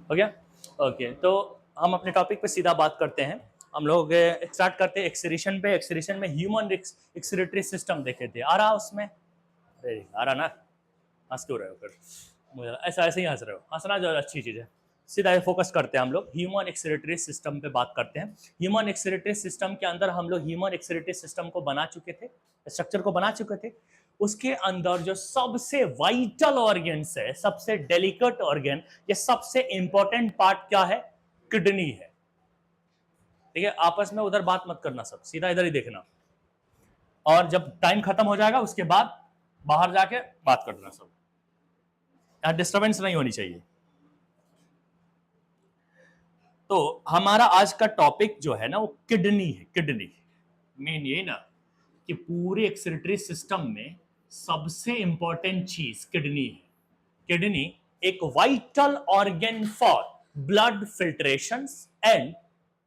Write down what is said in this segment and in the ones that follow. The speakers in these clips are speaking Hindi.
हो गया। ओके, तो हम अपने टॉपिक पे सीधा बात करते हैं। हम लोग स्टार्ट करते हैं एक्सक्रीशन पे। एक्सक्रीशन में ह्यूमन एक्सक्रीटरी सिस्टम देखे थे। आ रहा उसमें? अरे आ रहा ना, हंस क्यों रहे हो फिर? मुझे ऐसा ऐसे ही हंस रहे हो, हंसना जो अच्छी चीज़ है। सीधा फोकस करते हैं, हम लोग ह्यूमन एक्सक्रीटरी सिस्टम पे बात करते हैं। ह्यूमन एक्सक्रीटरी सिस्टम के अंदर हम लोग ह्यूमन एक्सक्रीटरी सिस्टम को बना चुके थे, स्ट्रक्चर को बना चुके थे। उसके अंदर जो सबसे वाइटल ऑर्गन्स है, सबसे डेलिकेट ऑर्गन, ये सबसे इंपॉर्टेंट पार्ट क्या है? किडनी है। ठीक है, आपस में उधर बात मत करना, सब सीधा इधर ही देखना। और जब टाइम खत्म हो जाएगा उसके बाद बाहर जाके बात करना सब। यहाँ डिस्टर्बेंस नहीं होनी चाहिए। तो हमारा आज का टॉपिक जो है ना वो किडनी है। किडनी मेन ये ना कि पूरे एक्सक्रीटरी सिस्टम में सबसे इंपॉर्टेंट चीज किडनी है। किडनी एक vital organ for blood filtration and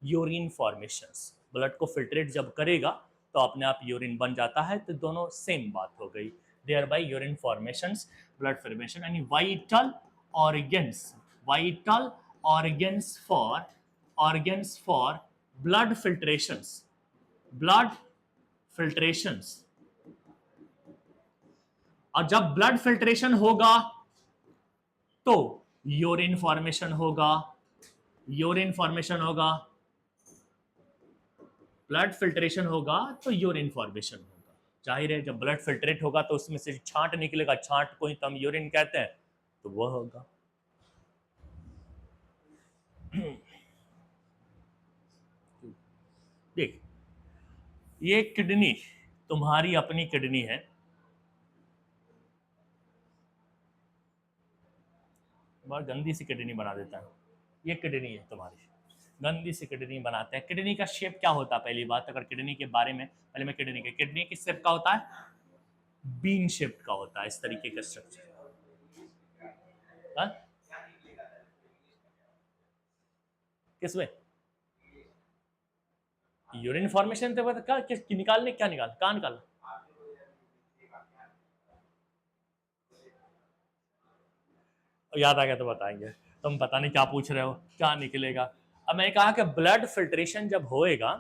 urine formations. Blood को फिल्ट्रेट जब करेगा तो अपने आप यूरिन बन जाता है, तो दोनों सेम बात हो गई। Thereby urine formations, blood formation and vital organs. Vital organs for blood filtrations. Blood filtrations. और जब ब्लड फिल्ट्रेशन होगा तो यूरिन फॉर्मेशन होगा। यूरिन फॉर्मेशन होगा, ब्लड फिल्ट्रेशन होगा तो यूरिन फॉर्मेशन होगा। जाहिर है जब ब्लड फिल्ट्रेट होगा तो उसमें से छांट निकलेगा, छांट को ही तो हम यूरिन कहते हैं, तो वह होगा। देख, ये किडनी तुम्हारी अपनी किडनी है। बहुत गंदी सी किडनी बना देता है। ये किडनी है तुम्हारी, गंदी सी किडनी बनाते हैं। किडनी का शेप क्या होता है? पहली बात, अगर किडनी के बारे में पहले मैं किडनी किस शेप का होता है? बीन शेप का होता है, इस तरीके का स्ट्रक्चर। किसमें यूरिन फॉर्मेशन थे? क्या निकालने, क्या निकाल, कहाँ निकाला? याद आ गया तो बताएंगे। तुम पता नहीं क्या पूछ रहे हो, क्या निकलेगा। अब मैंने कहा कि ब्लड फिल्ट्रेशन जब होएगा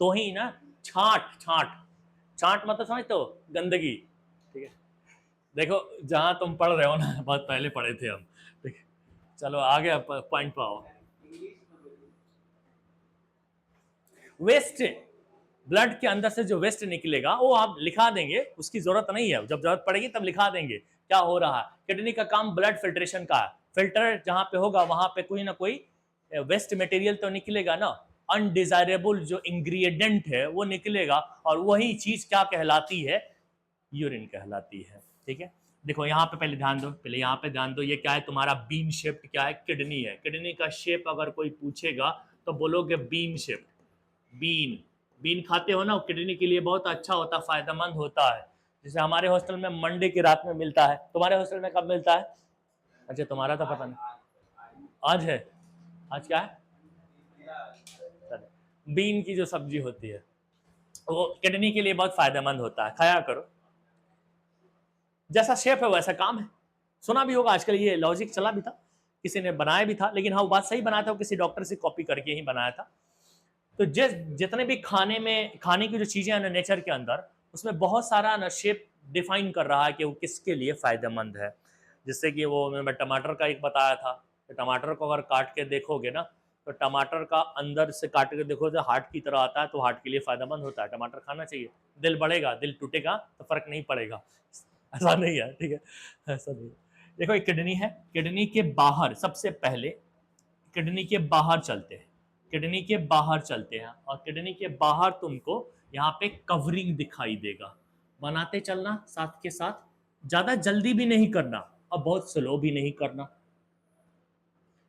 तो ही ना छांट, छांट, छांट मतलब समझते हो? गंदगी। ठीक है, देखो जहां तुम पढ़ रहे हो ना, बहुत पहले पढ़े थे हम। ठीक है, चलो आगे पॉइंट पे आओ। वेस्ट, ब्लड के अंदर से जो वेस्ट निकलेगा वो आप लिखा देंगे, उसकी जरूरत नहीं है, जब जरूरत पड़ेगी तब लिखा देंगे क्या हो रहा है। किडनी का काम ब्लड फिल्ट्रेशन का है। फिल्टर जहां पे होगा वहां पे कोई ना कोई वेस्ट मटेरियल तो निकलेगा ना, अनडिजायरेबल जो इंग्रेडिएंट है वो निकलेगा, और वही चीज क्या कहलाती है? यूरिन कहलाती है। ठीक है, देखो यहाँ पे पहले ध्यान दो, पहले यहाँ पे ध्यान दो। ये क्या है तुम्हारा? बीन शेप्ड क्या है? किडनी है। किडनी का शेप अगर कोई पूछेगा तो बोलोगे बीन शेप्ड। बीन, बीन खाते हो ना, किडनी के लिए बहुत अच्छा होता, फायदेमंद होता है। जैसे हमारे हॉस्टल में मंडे की रात में मिलता है, तुम्हारे हॉस्टल में कब मिलता है? अच्छा तुम्हारा तो पता नहीं, आज है। आज क्या है? बीन की जो सब्जी होती है वो किडनी के लिए बहुत फायदेमंद होता है, खाया करो। जैसा शेप है वैसा काम है। सुना भी होगा, आजकल ये लॉजिक चला भी था, किसी ने बनाया भी था, लेकिन हाँ वो बात सही बनाया था, वो किसी डॉक्टर से कॉपी करके ही बनाया था। तो जितने भी खाने में, खाने की जो चीजें हैं ना नेचर के अंदर, उसमें बहुत सारा ना शेप डिफाइन कर रहा है कि वो किसके लिए फायदेमंद है। जिससे कि वो मैं टमाटर का एक बताया था, तो टमाटर को अगर काट के देखोगे ना, तो टमाटर का अंदर से काट के देखो तो हार्ट की तरह आता है, तो हार्ट के लिए फायदेमंद होता है, टमाटर खाना चाहिए। दिल बढ़ेगा, दिल टूटेगा तो फर्क नहीं पड़ेगा, ऐसा नहीं है। ठीक है, ऐसा नहीं है। देखो एक किडनी है, किडनी के बाहर सबसे पहले, किडनी के बाहर चलते हैं, किडनी के बाहर चलते हैं, और किडनी के बाहर तुमको यहाँ पे कवरिंग दिखाई देगा। बनाते चलना साथ के साथ, ज्यादा जल्दी भी नहीं करना और बहुत स्लो भी नहीं करना।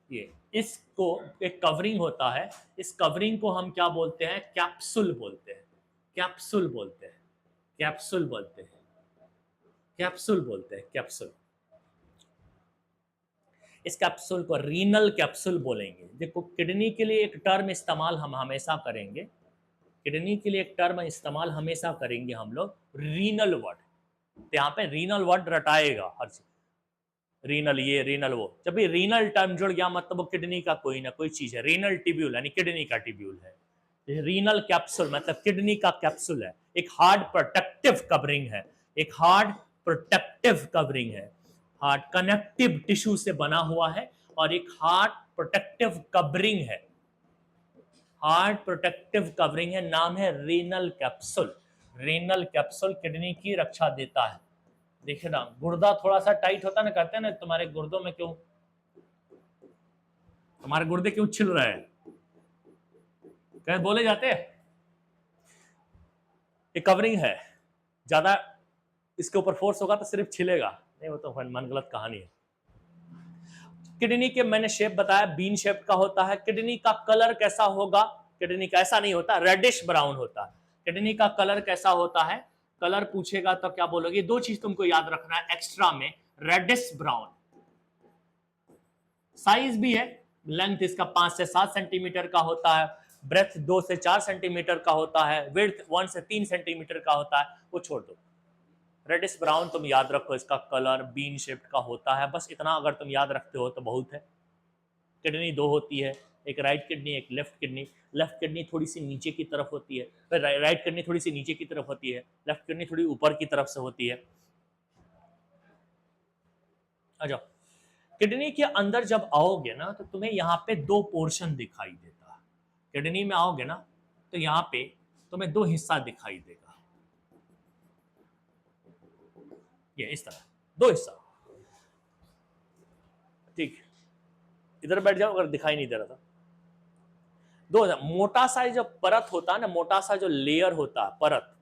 ये इसको एक कवरिंग होता है, इस कवरिंग को हम क्या बोलते हैं? कैप्सूल बोलते हैं। कैप्सूल बोलते हैं, कैप्सूल बोलते हैं, कैप्सूल बोलते हैं, कैप्सूल। इस कैप्सूल को रीनल कैप्सूल बोलेंगे। देखो किडनी के लिए एक टर्म इस्तेमाल हम हमेशा करेंगे, किडनी के लिए एक टर्म इस्तेमाल हमेशा करेंगे हम लोग, रीनल वर्ड। तो यहाँ पे रीनल वर्ड रटाएगा हर चीज। रीनल ये रीनल वो, जब भी रीनल टर्म जुड़ गया मतलब वो किडनी का कोई ना कोई चीज है। रीनल ट्यूब्यूल यानी किडनी का ट्यूब्यूल है। रीनल कैप्सूल मतलब किडनी का कैप्सूल है। एक हार्ड प्रोटेक्टिव कवरिंग है, एक हार्ड प्रोटेक्टिव कवरिंग है, हार्ड कनेक्टिव टिश्यू से बना हुआ है और एक हार्ड प्रोटेक्टिव कवरिंग है, हार्ड प्रोटेक्टिव कवरिंग है, नाम है renal capsule. Renal capsule kidney की रक्षा देता है। देखिए ना, गुर्दा थोड़ा सा टाइट होता है ना, कहते हैं ना तुम्हारे गुर्दों में क्यों, तुम्हारे गुर्दे क्यों छिल रहे हैं, कहे बोले जाते हैं। ये कवरिंग है, ज्यादा इसके ऊपर फोर्स होगा तो सिर्फ छिलेगा नहीं, वो तो मन गलत कहानी है। किडनी के मैंने शेप बताया, बीन शेप का होता है। किडनी का कलर कैसा होगा, किडनी का ऐसा नहीं होता, रेडिश ब्राउन होता है। किडनी का कलर कैसा होता है, कलर पूछेगा तो क्या बोलोगे, दो चीज तुमको याद रखना है एक्स्ट्रा में, रेडिश ब्राउन, साइज भी है, लेंथ इसका 5 से 7 सेंटीमीटर का होता है, ब्रेथ 2 से 4 सेंटीमीटर का होता है, विड्थ 1 से 3 सेंटीमीटर का होता है, वो छोड़ दो। रेडिश ब्राउन तुम याद रखो, इसका कलर बीन शेप्ड का होता है, बस इतना अगर तुम याद रखते हो तो बहुत है। किडनी दो होती है, एक राइट किडनी एक लेफ्ट किडनी। लेफ्ट किडनी थोड़ी सी नीचे की तरफ होती है, फिर राइट किडनी थोड़ी सी नीचे की तरफ होती है, लेफ्ट किडनी थोड़ी ऊपर की तरफ से होती है। आ जाओ, किडनी के अंदर जब आओगे ना तो तुम्हें यहाँ पे दो पोर्शन दिखाई देता है। किडनी में आओगे ना तो यहाँ पे तुम्हें दो हिस्सा दिखाई देगा, ये इस तरह दो हिस्सा, ठीक। इधर बैठ जाओ अगर दिखाई नहीं दे रहा था। दो मोटा सा जो परत होता है ना, मोटा सा जो लेयर होता है परत,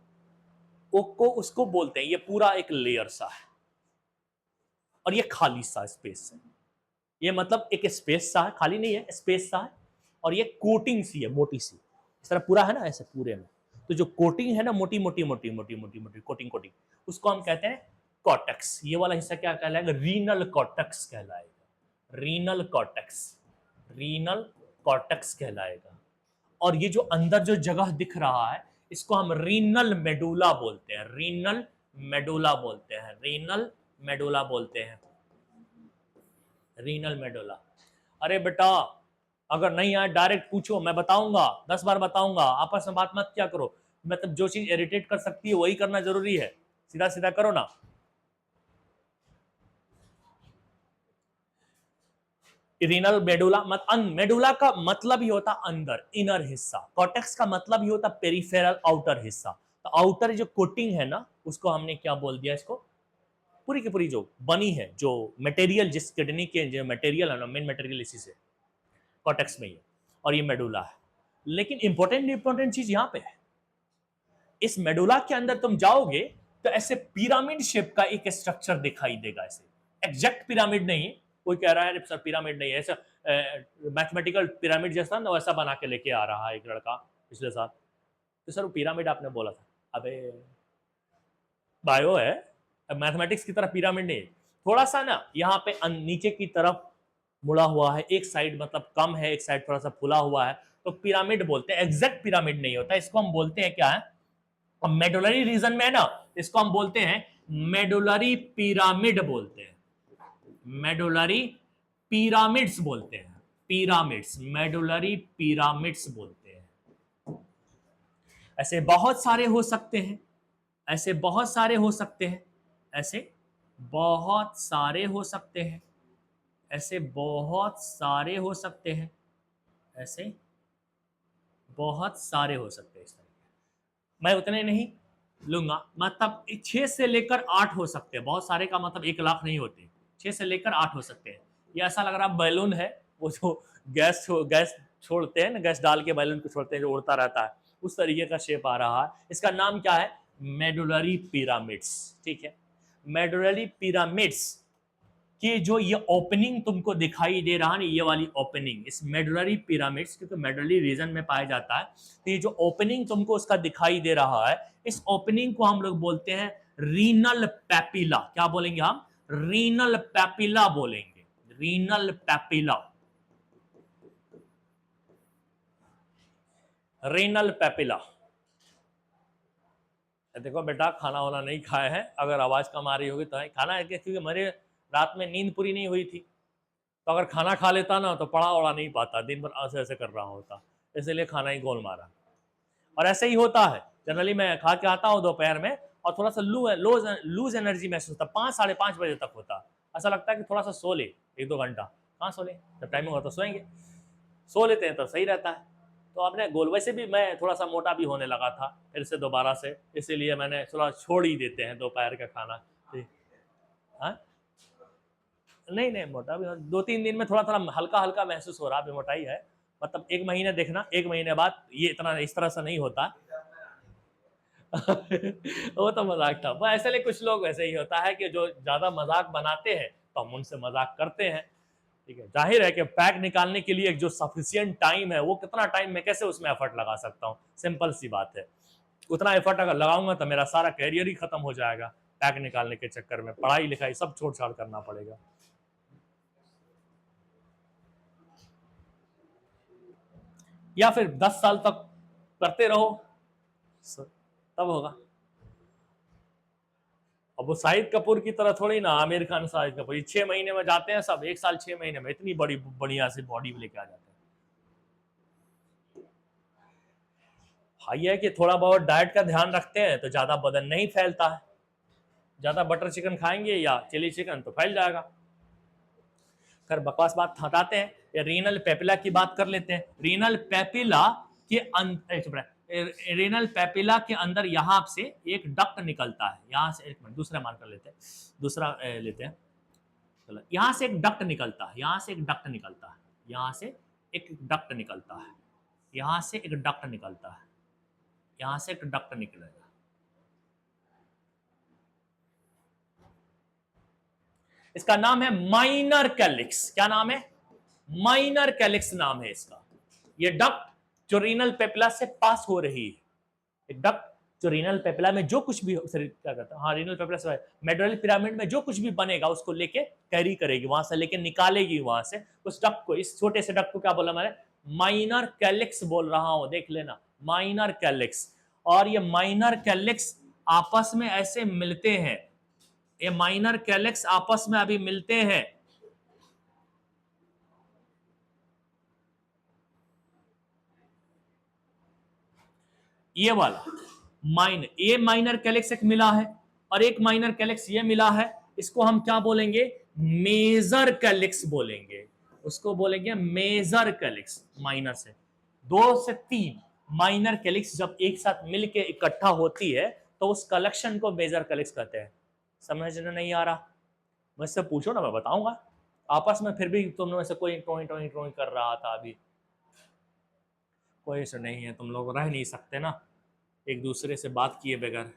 उसको बोलते हैं, ये पूरा एक लेयर सा है और ये खाली सा स्पेस है। ये मतलब एक स्पेस सा है, खाली नहीं है, स्पेस सा है, और ये कोटिंग सी है मोटी सी, इस तरह पूरा है ना ऐसे पूरे में। तो जो कोटिंग है ना, मोटी मोटी मोटी मोटी मोटी मोटी कोटिंग कोटिंग, उसको हम कहते हैं कॉर्टेक्स। ये वाला हिस्सा क्या कहलाएगा, रीनल कॉर्टेक्स कहलाएगा, रीनल कॉर्टेक्स, रीनल कॉर्टेक्स कहलाएगा। और ये जो अंदर जो जगह दिख रहा है इसको हम रीनल मेडुला बोलते हैं, रीनल मेडुला बोलते हैं, रीनल मेडुला बोलते हैं, रीनल मेडुला। अरे बेटा अगर नहीं आए डायरेक्ट पूछो, मैं बताऊंगा, 10 बार बताऊंगा, आपस में बात मत क्या करो। मतलब जो चीज इरिटेट कर सकती है वही करना जरूरी है, सीधा सीधा करो ना। रीनल मेडुला मेडुला का मतलब ही होता अंदर, इनर हिस्सा। कॉर्टेक्स का मतलब ही होता पेरिफेरल, आउटर हिस्सा। तो आउटर जो कोटिंग है ना उसको हमने क्या बोल दिया, इसको पूरी की पूरी जो बनी है, जो मटेरियल, जिस किडनी के जो मटेरियल है ना, मेन मटेरियल इसी से कॉर्टेक्स में ही है, और ये मेडुला है। लेकिन इंपॉर्टेंट चीज यहां पे है, इस मेडुला के अंदर तुम जाओगे तो ऐसे पिरामिड शेप का एक स्ट्रक्चर दिखाई देगा। ऐसे एग्जैक्ट पिरामिड नहीं है, कोई कह रहा है सर पिरामिड नहीं है, ऐसा मैथमेटिकल पिरामिड जैसा ना वैसा बना के लेके आ रहा है एक लड़का पिछले साल। तो सर वो पिरामिड आपने बोला था, अबे बायो है, मैथमेटिक्स की तरह पिरामिड नहीं है। थोड़ा सा ना यहाँ पे नीचे की तरफ मुड़ा हुआ है, एक साइड मतलब कम है, एक साइड थोड़ा सा फुला हुआ है, तो पिरामिड बोलते हैं। एग्जैक्ट पिरामिड नहीं होता, इसको हम बोलते हैं क्या है, मेडुलरी रीजन में है ना, इसको हम बोलते हैं मेडुलरी पिरामिड बोलते हैं, मेडुलरी पिरामिड्स बोलते हैं, पिरामिड्स, मेडुलरी पिरामिड्स बोलते हैं। ऐसे बहुत सारे हो सकते हैं, ऐसे बहुत सारे हो सकते हैं, ऐसे बहुत सारे हो सकते हैं, ऐसे बहुत सारे हो सकते हैं, ऐसे बहुत सारे हो सकते हैं। इस तरह मैं उतने नहीं लूंगा, मतलब 6 से लेकर 8 हो सकते हैं। बहुत सारे का मतलब 1 लाख नहीं होते, 6 से लेकर 8 हो सकते हैं। ये ऐसा लग रहा बैलून है, वो जो गैस छोड़ते हैं ना, गैस डाल के बैलून को छोड़ते हैं जो उड़ता रहता है, उस तरीके का शेप आ रहा है। इसका नाम क्या है, मेडुलरी पिरामिड्स, ठीक है। मेडुलरी पिरामिड्स कि जो ये ओपनिंग तुमको दिखाई दे रहा है ना, ये वाली ओपनिंग, इस मेडुलरी पिरामिड्स, क्योंकि मेडुलरी रीजन में पाया जाता है, तो ये जो ओपनिंग तुमको उसका दिखाई दे रहा है, इस ओपनिंग को हम लोग बोलते हैं रीनल पैपिला। क्या बोलेंगे हम, रीनल पैपिला बोलेंगे, रीनल पैपिला, रीनल पैपिला। देखो बेटा खाना वाना नहीं खाए हैं, अगर आवाज कम आ रही होगी तो खाना है, क्योंकि मेरे रात में नींद पूरी नहीं हुई थी, तो अगर खाना खा लेता ना तो पड़ा उड़ा नहीं पाता, दिन भर ऐसे ऐसे कर रहा होता, इसलिए खाना ही गोल मारा। और ऐसे ही होता है जनरली, मैं खा के आता हूँ दोपहर में और थोड़ा सा लूज एनर्जी महसूस होता, 5-5:30 बजे तक होता, ऐसा लगता है कि थोड़ा सा सो ले 1-2 घंटा। कहाँ सो ले, जब टाइमिंग हो तो सोएंगे, सो लेते हैं तो सही रहता है। तो आपने गोल, वैसे भी मैं थोड़ा सा मोटा भी होने लगा था फिर से दोबारा से, इसीलिए मैंने थोड़ा छोड़ ही देते हैं दोपहर का खाना। हाँ नहीं नहीं, मोटा भी 2-3 दिन में थोड़ा थोड़ा हल्का हल्का महसूस हो रहा है, मोटाई है, मतलब 1 महीने देखना, 1 महीने बाद ये इतना इस तरह से नहीं होता। वो तो मजाक था, वो ऐसे लिए कुछ लोग वैसे ही होता है कि जो ज्यादा मजाक बनाते हैं तो हम उनसे मजाक करते हैं, ठीक है। जाहिर है कि पैक निकालने के लिए जो सफिशियंट टाइम है, वो कितना टाइम मैं कैसे उसमें एफर्ट लगा सकता हूँ, सिंपल सी बात है। उतना एफर्ट अगर लगाऊंगा तो मेरा सारा कैरियर ही खत्म हो जाएगा, पैक निकालने के चक्कर में पढ़ाई लिखाई सब छोड़ छाड़ करना पड़ेगा। या फिर 10 साल तक करते रहो तब होगा। अब वो शाहिद कपूर की तरह थोड़ी ना, आमिर खान शाहिद कपूर 6 महीने में जाते हैं सब, 1 साल 6 महीने में इतनी बड़ी बढ़िया सी बॉडी लेके आ जाते हैं। हाँ ये है कि थोड़ा बहुत डाइट का ध्यान रखते हैं तो ज्यादा बदन नहीं फैलता है, ज्यादा बटर चिकन खाएंगे या चिली चिकन तो फैल जाएगा। खैर बकवास बात हटाते हैं, या रीनल पेपिला की बात कर लेते हैं। रीनल पेपिला के रीनल पेपिला के अंदर यहाँ से एक डक्ट निकलता है, यहाँ से, एक मिनट दूसरा मान कर लेते हैं, दूसरा लेते हैं, चलो यहाँ से एक डक्ट निकलता है, यहाँ से एक डक्ट निकलता है, यहाँ से एक डक्ट निकलता है, यहाँ से एक डक्ट निकलता है, यहाँ से एक डक्ट निकलेगा। इसका नाम है माइनर कैलिक्स। क्या नाम है? माइनर कैलिक्स नाम है इसका। ये डक्ट जो रीनल पेपिला से पास हो रही है, एक डक्ट जो रीनल पेपिला में जो कुछ भी क्या कहता है, हाँ रीनल पेपिला से मेडुलरी पिरामिड में जो कुछ भी बनेगा उसको लेके कैरी करेगी, वहां से लेके निकालेगी वहां से उस डक्ट को। इस छोटे से डक्ट को क्या बोला मैंने? माइनर कैलिक्स बोल रहा हूं, देख लेना, माइनर कैलिक्स। और ये माइनर कैलिक्स आपस में ऐसे मिलते हैं, ये माइनर कैलिक्स आपस में अभी मिलते हैं, ये वाला ये माइनर कैलिक्स एक मिला है और एक माइनर कैलिक्स ये मिला है, इसको हम क्या बोलेंगे? मेजर कैलिक्स बोलेंगे, उसको बोलेंगे मेजर कैलिक्स। माइनर से 2 से 3 माइनर कैलिक्स जब एक साथ मिलके इकट्ठा होती है तो उस कलेक्शन को मेजर कैलिक्स कहते हैं। समझ में नहीं आ रहा? मुझसे पूछो ना, मैं बताऊंगा। आपस में फिर भी तुम लोग से कोई टोई टोई टोई कर रहा था, अभी कोई ऐसा नहीं है, तुम लोग रह नहीं सकते ना एक दूसरे से बात किए बगैर।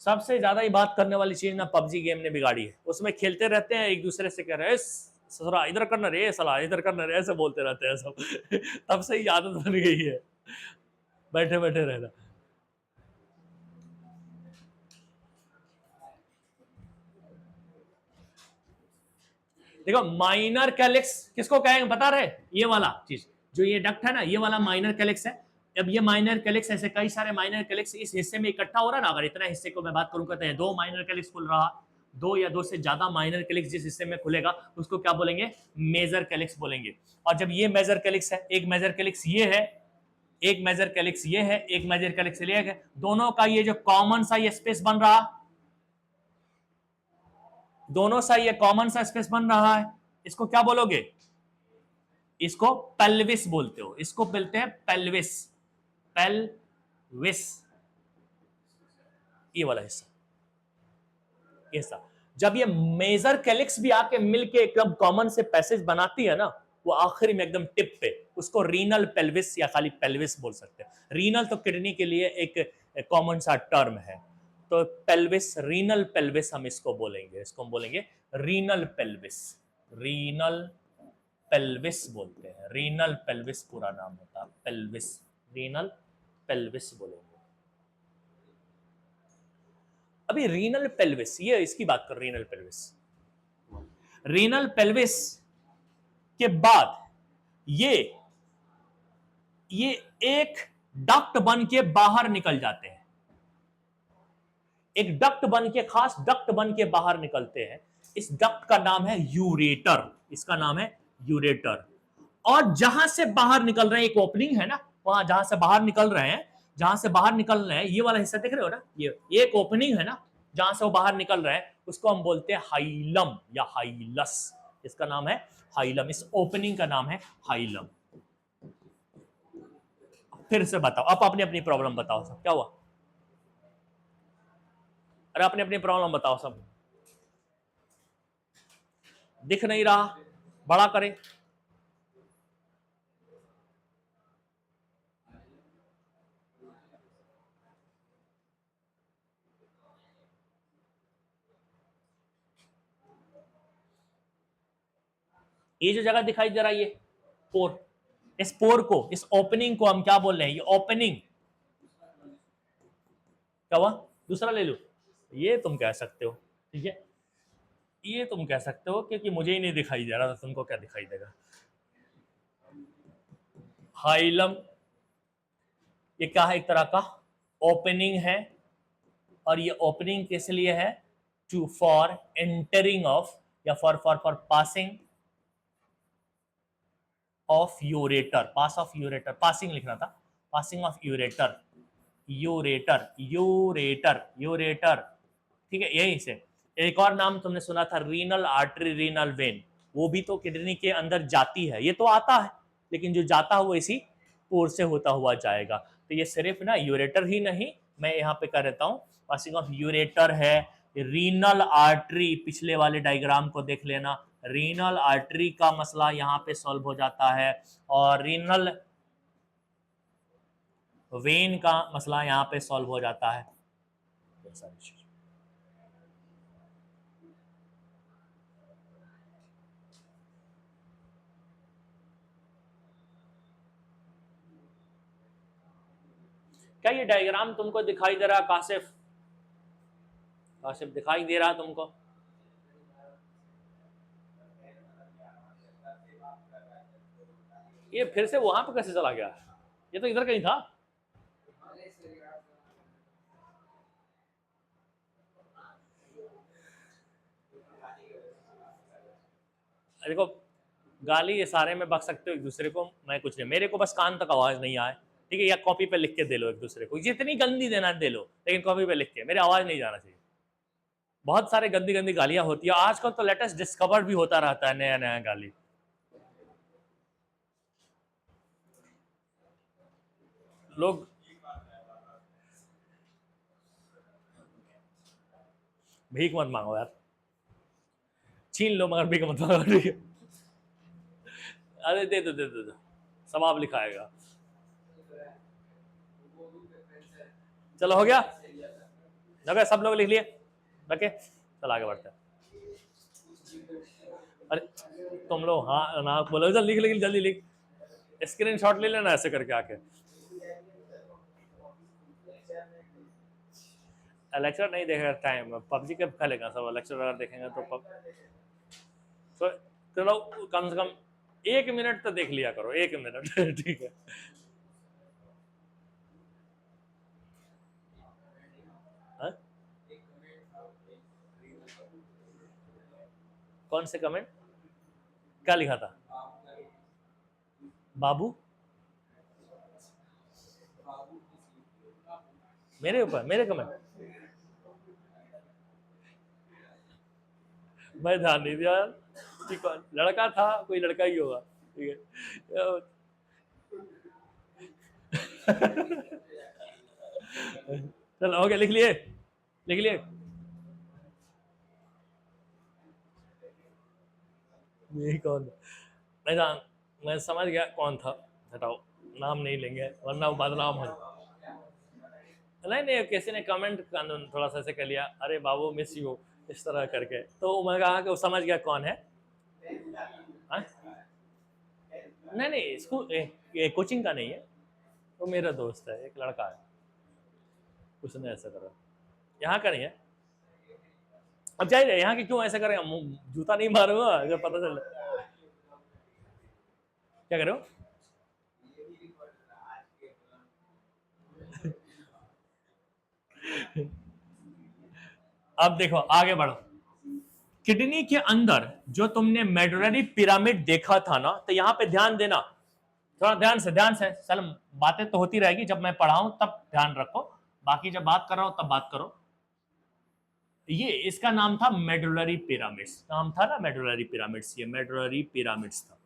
सबसे ज्यादा ही बात करने वाली चीज ना पबजी गेम ने बिगाड़ी है, उसमें खेलते रहते हैं एक दूसरे से कह रहे हैं ससुरा इधर करना रे, सला इधर करना रे, ऐसे बोलते रहते हैं सब तब से ही आदत बन गई है बैठे बैठे रहना। देखो माइनर कैलिक्स किसको कहेंगे बता रहे? ये वाला चीज जो ये डक्ट है ना, ये वाला माइनर कैलिक्स है। अब ये माइनर कैलिक्स ऐसे कई सारे माइनर कैलिक्स इस हिस्से में इकट्ठा हो रहा है ना, अगर इतना हिस्से को मैं बात करूं, कहते हैं 2 माइनर कैलिक्स खुल रहा, 2 या 2 से ज्यादा माइनर कैलिक्स जिस हिस्से में खुलेगा उसको क्या बोलेंगे? मेजर कैलिक्स बोलेंगे। और जब ये मेजर कैलिक्स है, एक मेजर कैलिक्स ये है, एक मेजर कैलिक्स ये है, एक मेजर कैलिक्स ये है, दोनों का ये जो कॉमन सा ये स्पेस बन रहा, दोनों सा ये कॉमन सा स्पेस बन रहा है, इसको क्या बोलोगे? इसको पेल्विस बोलते हो, इसको बोलते हैं पेल्विस, पेल्विस, ये वाला हिस्सा, हिस्सा। जब ये मेजर कैलिक्स भी आके मिलके एकदम कॉमन से पैसेज बनाती है ना, वो आखिरी में एकदम टिप पे, उसको रीनल पेल्विस या खाली पेल्विस बोल सकते हैं। रीनल तो किडनी के लिए एक कॉमन सा टर्म है, तो पेल्विस, रीनल पेल्विस हम इसको बोलेंगे, इसको हम बोलेंगे रीनल पेल्विस, रीनल पेल्विस बोलते हैं, रीनल पेल्विस पूरा नाम होता है, पेल्विस, रीनल पेल्विस बोलेंगे। अभी रीनल पेल्विस, ये इसकी बात कर, रीनल पेल्विस, रीनल पेल्विस के बाद ये एक डक्ट बन के बाहर निकल जाते हैं, एक डक्ट बन के, खास डक्ट बन के बाहर निकलते हैं। इस डक्ट का नाम है यूरेटर, इसका नाम है यूरेटर। और जहां से बाहर निकल रहे हैं, एक ओपनिंग है ना, वहां जहां से बाहर निकल रहे हैं, जहां से बाहर निकल रहे हैं, ये वाला हिस्सा देख रहे हो ना, ये एक ओपनिंग है ना, जहां से वो बाहर निकल रहे हैं, उसको हम बोलते हैं हाइलम या हाइलस। इसका नाम है हाइलम, इस ओपनिंग का नाम है हाइलम। फिर से बताओ, अब अपनी अपनी प्रॉब्लम बताओ सब, क्या हुआ? अरे अपनी अपनी प्रॉब्लम बताओ सब। दिख नहीं रहा, बड़ा करें। ये जो जगह दिखाई दे रहा है, ये पोर, इस पोर को, इस ओपनिंग को हम क्या बोल रहे हैं? ये ओपनिंग। क्या हुआ? दूसरा ले लो, ये तुम कह सकते हो, ठीक है, ये तुम कह सकते हो, क्योंकि मुझे ही नहीं दिखाई दे रहा था, तुमको क्या दिखाई देगा? हाइलम, ये क्या है? एक तरह का ओपनिंग है। और ये ओपनिंग किस लिए है? टू फॉर एंटरिंग ऑफ, या for passing of ureter, pass of ureter, passing लिखना था, passing of ureter, ureter ureter ureter, ठीक है, यही से। एक और नाम तुमने सुना था, रीनल आर्टरी, रीनल वेन, वो भी तो किडनी के अंदर जाती है, ये तो आता है, लेकिन जो जाता है वो इसी पोर से होता हुआ जाएगा। तो ये सिर्फ ना यूरेटर ही नहीं, मैं यहाँ पे कर देता हूँ, पासिंग ऑफ यूरेटर है, रीनल आर्टरी, पिछले वाले डायग्राम को देख लेना, रीनल आर्टरी का मसला यहाँ पे सॉल्व हो जाता है, और रीनल वेन का मसला यहाँ पे सॉल्व हो जाता है। क्या ये डायग्राम तुमको दिखाई दे रहा है काशिफ? काशिफ दिखाई दे रहा तुमको? ये फिर से वहां पे कैसे चला गया? ये तो इधर कहीं था। देखो, गाली ये सारे में बक सकते हो एक दूसरे को, मैं कुछ नहीं, मेरे को बस कान तक आवाज नहीं आए, ठीक है, या कॉपी पे लिख के दे लो एक दूसरे को, जितनी गंदी देना दे लो, लेकिन कॉपी पे लिख के, मेरी आवाज नहीं जाना चाहिए। बहुत सारे गंदी गंदी गालियां होती है आजकल, तो लेटेस्ट डिस्कवर भी होता रहता है नया नया गाली। लोग भीख मत मांगो यार, छीन लो मगर भीख मत मांगो, ठीक है? अरे दे दो दे दो, सवाब लिखाएगा। चलो हो गया, लगे सब लोग लिख लिए, ओके, चल आगे बढ़ते हैं। अरे तुम लोग हाँ ना बोलो, जल्दी लिख, जल्दी लिख, स्क्रीन शॉट ले लेना ऐसे करके आके। लेक्चर नहीं देखेगा टाइम, पबजी कब खेलेगा सब, लेक्चर अगर देखेंगे तो तो चलो कम से कम 1 मिनट तो देख लिया करो, 1 मिनट ठीक है। हा? कौन से कमेंट? क्या लिखा था? बाबू मेरे ऊपर, मेरे कमेंट? मैं ध्यान नहीं दिया, ठीक है, लड़का था, कोई लड़का ही होगा, ठीक है। चलो हो गया, लिख लिए, लिख लिए। यही कौन? मैं जान, मैं समझ गया कौन था, हटाओ, नाम नहीं लेंगे वरना वो बदनाम हो। नहीं नहीं, किसी ने कमेंट थोड़ा सा ऐसे कर लिया, अरे बाबू मिस यू, इस तरह करके, तो मैं कहा कि वो समझ गया कौन है। हाँ? नहीं नहीं, स्कूल ये कोचिंग का नहीं है, वो मेरा दोस्त है, एक लड़का है, उसने ऐसा करा, यहाँ का नहीं है। अब चाहिए यहाँ की क्यों ऐसा करेगा, जूता नहीं मारूंगा अगर पता चल। क्या करो? अब देखो आगे बढ़ो। किडनी के अंदर जो तुमने मेडुलरी पिरामिड देखा था ना, तो यहां पे ध्यान देना, थोड़ा ध्यान से चल, बातें तो होती रहेगी, जब मैं पढ़ाऊं तब ध्यान रखो, बाकी जब बात कर रहा हूं तब बात करो। ये इसका नाम था मेडुलरी पिरामिड्स, नाम था ना मेडुलरी पिरामिड्स, ये मेडुलरी पिरामिड्स था।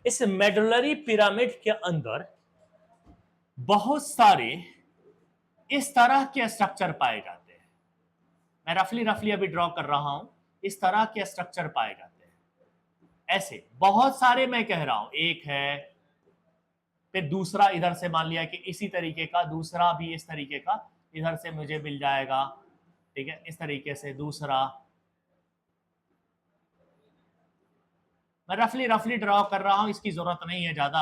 इस मेडुलरी पिरामिड के अंदर बहुत सारे इस तरह के स्ट्रक्चर पाए जाते हैं। मैं रफली अभी ड्रॉ कर रहा हूं, इस तरह के स्ट्रक्चर पाए जाते हैं। ऐसे बहुत सारे मैं कह रहा हूं, एक है, फिर दूसरा इधर से मान लिया कि इसी तरीके का, दूसरा भी इस तरीके का इधर से मुझे मिल जाएगा, ठीक है, इस तरीके से दूसरा। मैं रफली ड्रॉ कर रहा हूं, इसकी जरूरत नहीं है ज्यादा।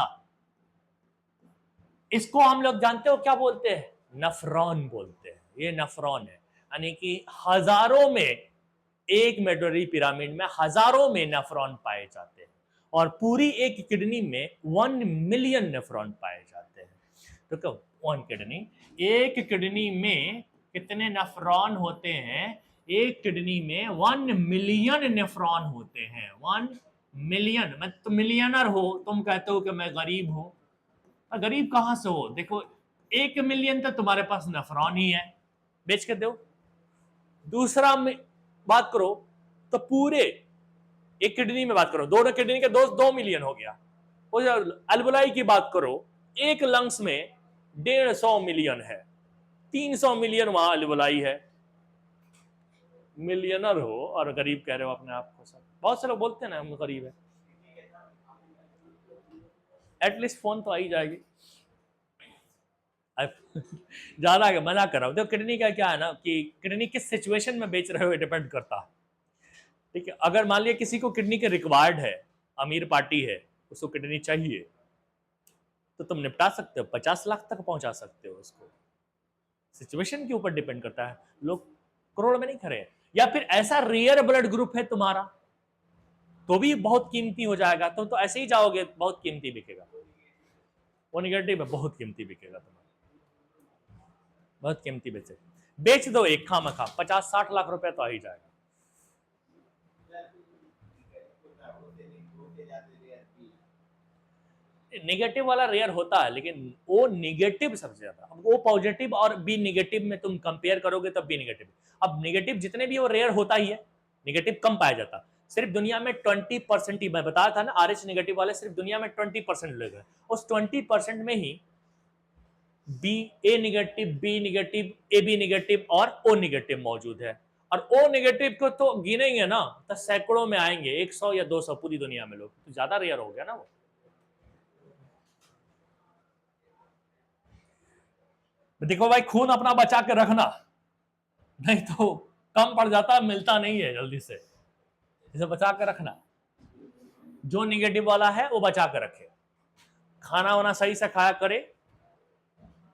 इसको हम लोग जानते हो क्या बोलते हैं? नफ्रॉन बोलते हैं। ये नफ्रॉन है, यानी कि हजारों में, एक मेडुलरी पिरामिड में हजारों में नेफ्रॉन पाए जाते हैं, और पूरी एक किडनी में 1 मिलियन नेफ्रॉन पाए जाते हैं। तो क्या 1 किडनी, एक किडनी में कितने नेफ्रॉन होते हैं? एक किडनी में 1 मिलियन नेफ्रॉन होते हैं। 1 मिलियन। मैं तो मिलियनर हो, तुम कहते हो कि मैं गरीब हूं। गरीब कहां से हो? देखो 1 मिलियन तो तुम्हारे पास नेफ्रॉन ही है, बेच के दो। दूसरा में बात करो तो पूरे एक किडनी में बात करो, दोनों किडनी के 2 मिलियन हो गया। अल्बुलाई की बात करो, एक लंग्स में 150 मिलियन है, 300 मिलियन वहां अल्बुलाई है। मिलियनर हो और गरीब कह रहे हो अपने आप को। सब बहुत से लोग बोलते हैं ना हम गरीब है। एटलीस्ट फोन तो आ ही जाएगी। ज्यादा मना कर रहा हूं। देखो किडनी का क्या है ना, कि किडनी किस सिचुएशन में बेच रहे हो डिपेंड करता है, ठीक है। अगर मान लिया किसी को किडनी के रिक्वायर्ड है, अमीर पार्टी है, उसको किडनी चाहिए, तो तुम निपटा सकते हो, 50 लाख तक पहुंचा सकते हो उसको। सिचुएशन के ऊपर डिपेंड करता है, लोग करोड़ में नहीं खड़े हैं। या फिर ऐसा रेयर ब्लड ग्रुप है तुम्हारा, तो भी बहुत कीमती हो जाएगा। तो ऐसे ही जाओगे, बहुत कीमती बिकेगा। वो निगेटिव है, बहुत कीमती बिकेगा तुम्हारा, बहुत कीमती बेचे। बेच दो एक खाम खा, 50-60 लाख रुपए तो आ ही जाएगा। नेगेटिव वाला रेयर होता है, लेकिन वो निगेटिव सबसे ज्यादा। अब वो पॉजिटिव और बी निगेटिव में तुम कंपेयर करोगे तब बी निगेटिव। अब निगेटिव जितने भी वो रेयर होता ही है, निगेटिव कम पाया जाता। सिर्फ दुनिया में 20% ही, मैं बताया था ना RH नेगेटिव वाले सिर्फ दुनिया में 20% लोग हैं। उस 20% में ही B A negative, B negative, A B negative और ओ निगेटिव मौजूद है। और ओ निगेटिव को तो गिनेंगे ना तो सैकड़ों में आएंगे, 100 या 200 पूरी दुनिया में लोग, तो ज्यादा रेयर हो गया ना वो। देखो भाई, खून अपना बचा के रखना, नहीं तो कम पड़ जाता, मिलता नहीं है जल्दी से। इसे बचा के रखना, जो निगेटिव वाला है वो बचा के रखे, खाना वाना सही से खाया करे,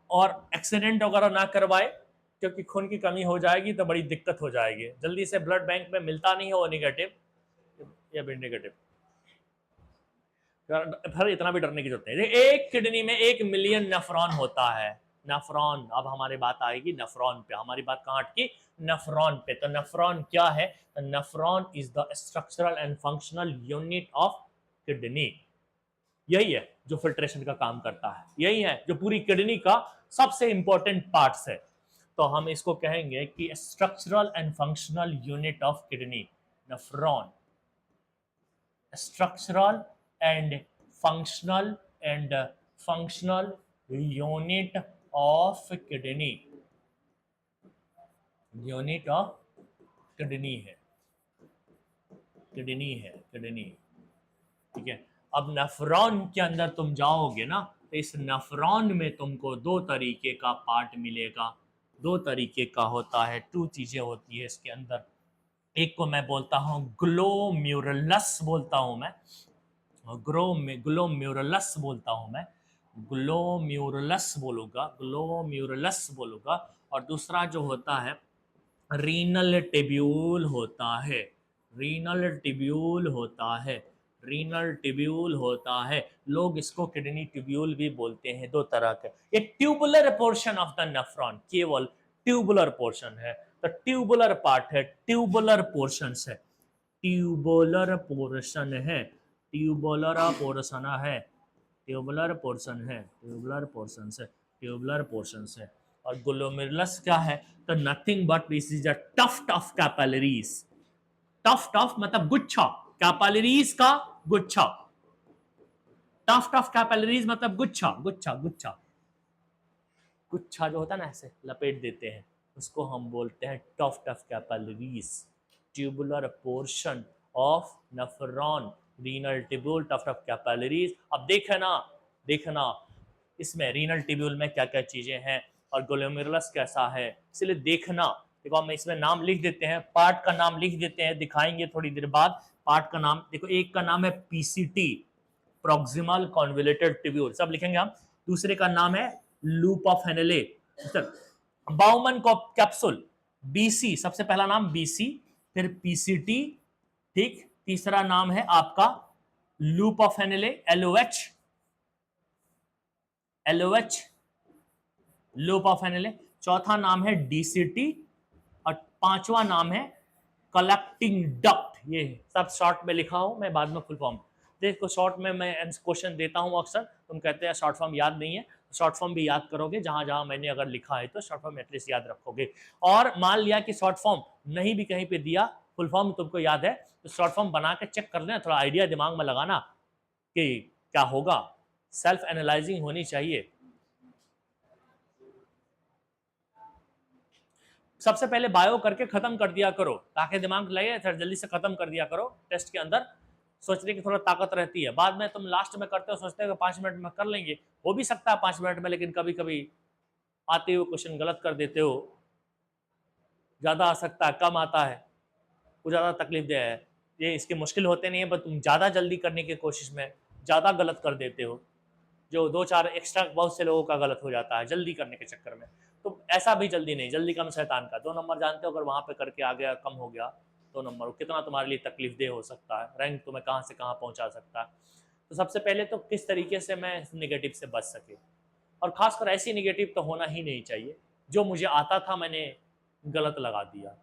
और एक्सीडेंट वगैरह ना करवाए, क्योंकि खून की कमी हो जाएगी तो बड़ी दिक्कत हो जाएगी। जल्दी से ब्लड बैंक में मिलता नहीं है वो निगेटिव या बी निगेटिव। फिर इतना भी डरने की जरूरत नहीं। एक किडनी में 1 मिलियन नेफ्रॉन होता है। नेफ्रॉन, अब हमारी बात आएगी नेफ्रॉन पे। हमारी बात कहां अटकी? नेफ्रॉन पे। तो नेफ्रॉन क्या है? Nephron is the structural and functional unit of kidney. यही है जो फिल्ट्रेशन का काम करता है, यही है जो पूरी किडनी का सबसे इंपॉर्टेंट पार्ट्स है। तो हम इसको कहेंगे कि structural and functional unit of kidney, nephron. Structural and functional unit of kidney, unit of kidney है, किडनी, ठीक है। अब नेफ्रॉन के अंदर तुम जाओगे ना, तो इस नेफ्रॉन में तुमको दो तरीके का पार्ट मिलेगा। दो तरीके का होता है, 2 चीजें होती है इसके अंदर। एक को मैं बोलता हूं ग्लोम्युरुलस बोलता हूं मैं, ग्लोम्युरुलस बोलता हूं मैं, ग्लोम्युरुलस बोलूंगा। और दूसरा जो होता है रीनल टिब्यूल होता है, रीनल टिब्यूल होता है, रीनल ट्यूब्यूल होता है, लोग इसको किडनी ट्यूब्यूल भी बोलते हैं, दो तरह के। ये tubular portion of the nephron, केवल ट्यूबुलर पोर्शन है, तो ट्यूबुलर पार्ट है, ट्यूबुलर पोर्शन है, ट्यूबुलर पोर्शन है, ट्यूबुलर पोर्शन है, ट्यूबुलर पोर्शन है, ट्यूबुलर पोर्शन है, ट्यूबुलर पोर्शन है। और ग्लोमेरुलस क्या है? तो nothing but this is a tuft of capillaries. Tuft of मतलब गुच्छा, कैपिलरीज का गुच्छा, टफ्ट ऑफ कैपिलरीज मतलब गुच्छा, गुच्छा, गुच्छा, गुच्छा जो होता है ना, ऐसे लपेट देते हैं, उसको हम बोलते हैं tuft of capillaries. Tubular portion of nephron, renal tubule, tuft of capillaries. अब देखना, देखना इसमें रीनल ट्यूब्यूल में क्या क्या चीजें हैं और ग्लोमेरुलस कैसा है, इसलिए देखना। देखो हम इसमें नाम लिख देते हैं, पार्ट का नाम लिख देते हैं, दिखाएंगे थोड़ी देर बाद। पार्ट का नाम देखो, एक का नाम है पीसीटी, प्रॉक्सिमल कॉन्वोल्यूटेड ट्यूब्यूल, सब लिखेंगे हम। दूसरे का नाम है loop of Henle, Bowman capsule, BC, सबसे पहला नाम बीसी, फिर पीसीटी, ठीक। तीसरा नाम है आपका loop of Henle, LOH, LOH, loop of Henle. चौथा नाम है डीसीटी और पांचवा नाम है कलेक्टिंग डक्ट। ये सब शॉर्ट में लिखा हूं मैं, बाद में फुल फॉर्म देखो। शॉर्ट में मैं क्वेश्चन देता हूं अक्सर, तुम कहते हैं शॉर्ट फॉर्म याद नहीं है, शॉर्ट फॉर्म भी याद करोगे, जहां जहां मैंने अगर लिखा है तो शॉर्ट फॉर्म एटलीस्ट याद रखोगे। और मान लिया कि शॉर्ट फॉर्म नहीं भी कहीं पे दिया, फुल फॉर्म तुमको याद है, तो शॉर्ट फॉर्म बना के चेक कर लेना, थोड़ा आइडिया दिमाग में लगाना कि क्या होगा, सेल्फ एनालाइजिंग होनी चाहिए। सबसे पहले बायो करके खत्म कर दिया करो, ताकि दिमाग लगे, फिर जल्दी से खत्म कर दिया करो टेस्ट के अंदर, सोचने की थोड़ा ताकत रहती है। बाद में तुम लास्ट में करते हो, सोचते हो कि 5 मिनट में कर लेंगे, हो भी सकता है 5 मिनट में, लेकिन कभी कभी आते हुए क्वेश्चन गलत कर देते हो, ज़्यादा आ सकता है, कम आता है, वो ज़्यादा तकलीफ दे है। ये इसके मुश्किल होते नहीं है, पर तुम ज़्यादा जल्दी करने की कोशिश में ज़्यादा गलत कर देते हो, जो 2-4 एक्स्ट्रा बहुत से लोगों का गलत हो जाता है जल्दी करने के चक्कर में। तो ऐसा भी जल्दी नहीं, जल्दी कम शैतान का। 2 नंबर जानते हो, अगर वहाँ पे करके आ गया, कम हो गया 2 नंबर, कितना तुम्हारे लिए तकलीफ दे हो सकता है, रैंक तुम्हें कहाँ से कहाँ पहुँचा सकता है। तो सबसे पहले तो किस तरीके से मैं निगेटिव से बच सके, और खासकर ऐसी निगेटिव तो होना ही नहीं चाहिए जो मुझे आता था मैंने गलत लगा दिया।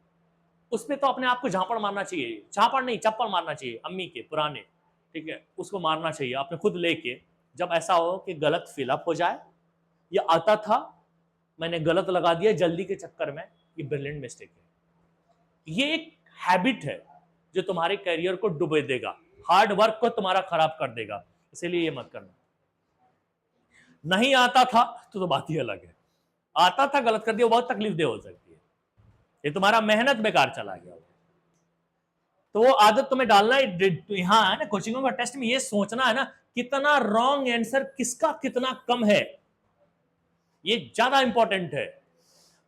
उसमें तो अपने आप को झापड़ मारना चाहिए, झापड़ नहीं चप्पल मारना चाहिए, अम्मी के पुराने, ठीक है, उसको मारना चाहिए अपने खुद लेके। जब ऐसा हो कि गलत फिलअप हो जाए, या आता था मैंने गलत लगा दिया जल्दी के चक्कर में, ये ब्रिलियंट मिस्टेक है। ये एक हैबिट है जो तुम्हारे करियर को डुबो देगा, हार्ड वर्क को तुम्हारा खराब कर देगा, इसीलिए ये मत करना। नहीं आता था तो बात ही अलग है, आता था गलत कर दिया, बहुत तकलीफ दे हो सकती है, ये तुम्हारा मेहनत बेकार चला गया। तो वो आदत तुम्हें डालना है, यहाँ है ना कोचिंगों का टेस्ट में, ये सोचना है ना कितना रॉन्ग आंसर किसका कितना कम है, ये ज्यादा इंपॉर्टेंट है।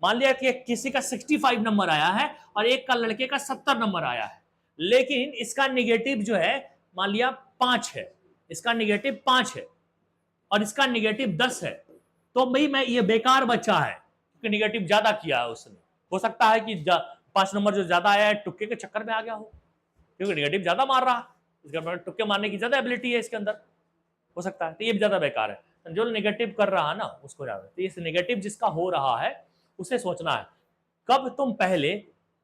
मान लिया कि किसी का 65 नंबर आया है और एक का लड़के का 70 नंबर आया है, लेकिन इसका निगेटिव जो है मान लिया 5 है, इसका निगेटिव 5 है और इसका निगेटिव 10 है, तो भाई मैं ये बेकार बच्चा है क्योंकि निगेटिव ज्यादा किया है उसने। हो सकता है कि 5 नंबर जो ज्यादा आया है टुक्के के चक्कर में आ गया हो, क्योंकि निगेटिव ज्यादा मार रहा है, इसका मतलब टुक्के मारने की ज्यादा एबिलिटी है इसके अंदर, हो सकता है, तो ये भी ज्यादा बेकार है। जो नेगेटिव कर रहा है ना उसको ज्यादा, तो इस नेगेटिव जिसका हो रहा है उसे सोचना है कब तुम पहले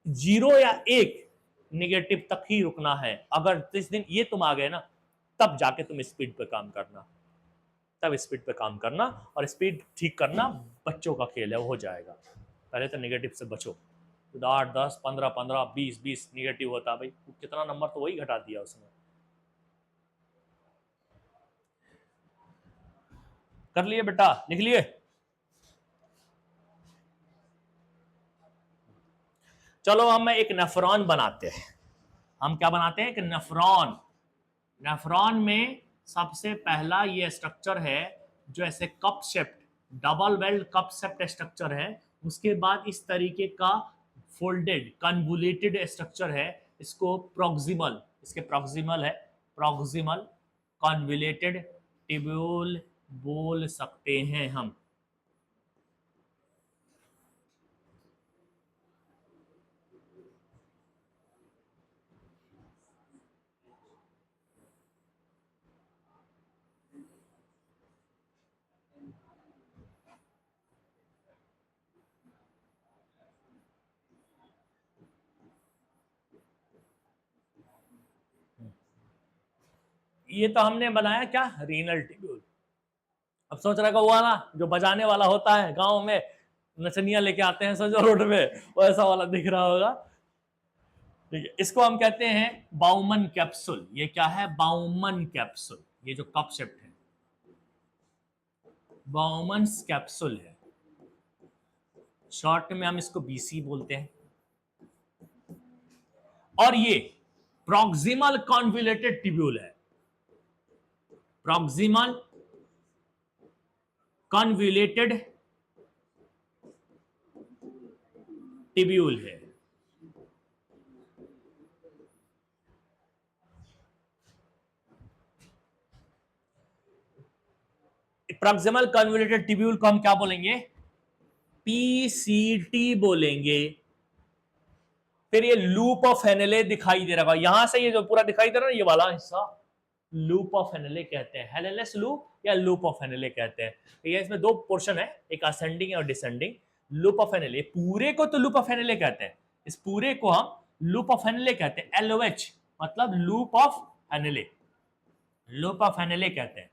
0 या 1 नेगेटिव तक ही रुकना है। अगर जिस दिन ये तुम आ गए ना, तब जाके तुम स्पीड पे काम करना, तब स्पीड पे काम करना, और स्पीड ठीक करना बच्चों का खेल है, वो हो जाएगा। पहले तो नेगेटिव से बचो। तो 8, 10, 15, 15, 20, 20 निगेटिव होता भाई, कितना नंबर तो वही घटा दिया उसने। कर लिए बेटा, लिख लिए? चलो हम एक नेफ्रॉन बनाते हैं। हम क्या बनाते हैं? एक नेफ्रॉन। नेफ्रॉन में सबसे पहला ये स्ट्रक्चर है जो ऐसे cup shaped, double weld cup shaped structure है। उसके बाद इस तरीके का फोल्डेड कन्वोल्यूटेड स्ट्रक्चर है, इसको प्रॉक्सिमल, इसके प्रॉक्सिमल है, प्रॉक्सिमल कन्वोल्यूटेड ट्यूब्यूल बोल सकते हैं हम। ये तो हमने बनाया क्या, रीनल ट्यूब्यूल। अब सोच रहा वो वाला जो बजाने वाला होता है गांव में, नचनिया लेके आते हैं सजो रोड में, वैसा वाला दिख रहा होगा। ठीक है, इसको हम कहते हैं बाउमन कैप्सूल। ये क्या है, बाउमन कैप्सूल। ये जो कप शेप्ड है बाउमन्स कैप्सूल है, शॉर्ट में हम इसको बीसी बोलते हैं। और ये प्रॉक्सिमल कॉन्वुलेटेड ट्यूब्यूल है, प्रॉक्सिमल कॉन्वुलेटेड ट्यूब्यूल है। प्रॉक्सिमल कन्वोल्यूटेड ट्यूब्यूल को हम क्या बोलेंगे, पीसीटी बोलेंगे। फिर ये लूप ऑफ हेनेले दिखाई दे रहा है, यहां से ये जो पूरा दिखाई दे रहा है ये वाला हिस्सा लूप ऑफ हेनेले कहते हैं, हेनेलेस लूप या लूप ऑफ हेनेले कहते हैं। ये इसमें दो पोर्शन है, एक असेंडिंग और डिसेंडिंग। लूप ऑफ हेनेले पूरे को तो लूप ऑफ हेनेले कहते हैं, इस पूरे को हम लूप ऑफ हेनेले कहते हैं। एलओएच मतलब loop of Henle, loop of हेनेले कहते हैं।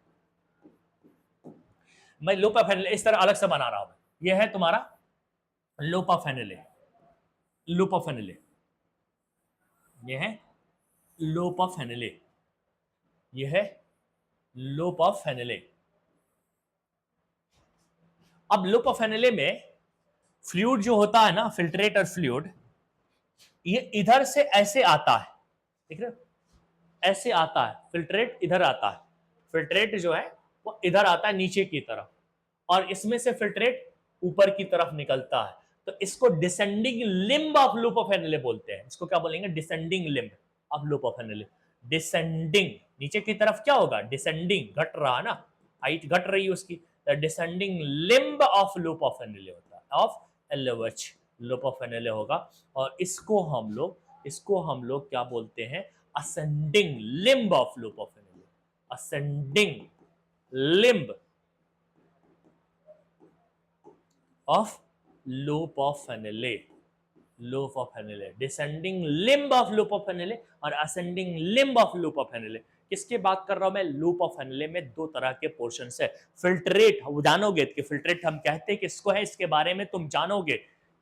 मैं लूप ऑफ हेनेले इस तरह अलग से बना रहा हूं, यह है तुम्हारा loop of Henle, loop of हेनेले, यह है लूप ऑफ हेनेले, यह है लूप ऑफ हेनेले। अब लूप ऑफ हेनेले में फ्लूइड जो होता है ना, फिल्ट्रेटर फ्लूइड, ये इधर से ऐसे आता है, देख रहे हो, ऐसे आता है फिल्ट्रेट, इधर आता है फिल्ट्रेट जो है वो इधर आता है नीचे की तरफ, और इसमें से फिल्ट्रेट ऊपर की तरफ निकलता है। तो इसको descending limb of loop of Henle बोलते हैं। इसको क्या बोलेंगे, descending limb of loop of Henle. Descending नीचे की तरफ क्या होगा, डिसेंडिंग, घट रहा ना, हाइट घट रही है उसकी, descending limb of loop of Henle होता है, of LOH loop of Henle होगा। और इसको हम लोग क्या बोलते हैं, ascending limb of loop of Henle, ascending limb of loop of Henle, loop of Henle, descending limb of loop of Henle और ascending limb of loop of Henle. किसकी बात कर रहा हूं मैं, लूप ऑफ हेनेले में दो तरह के पोर्शन है। फिल्ट्रेट जानोगे कि फिल्ट्रेट हम कहते हैं किसको है, इसके बारे में तुम जानोगे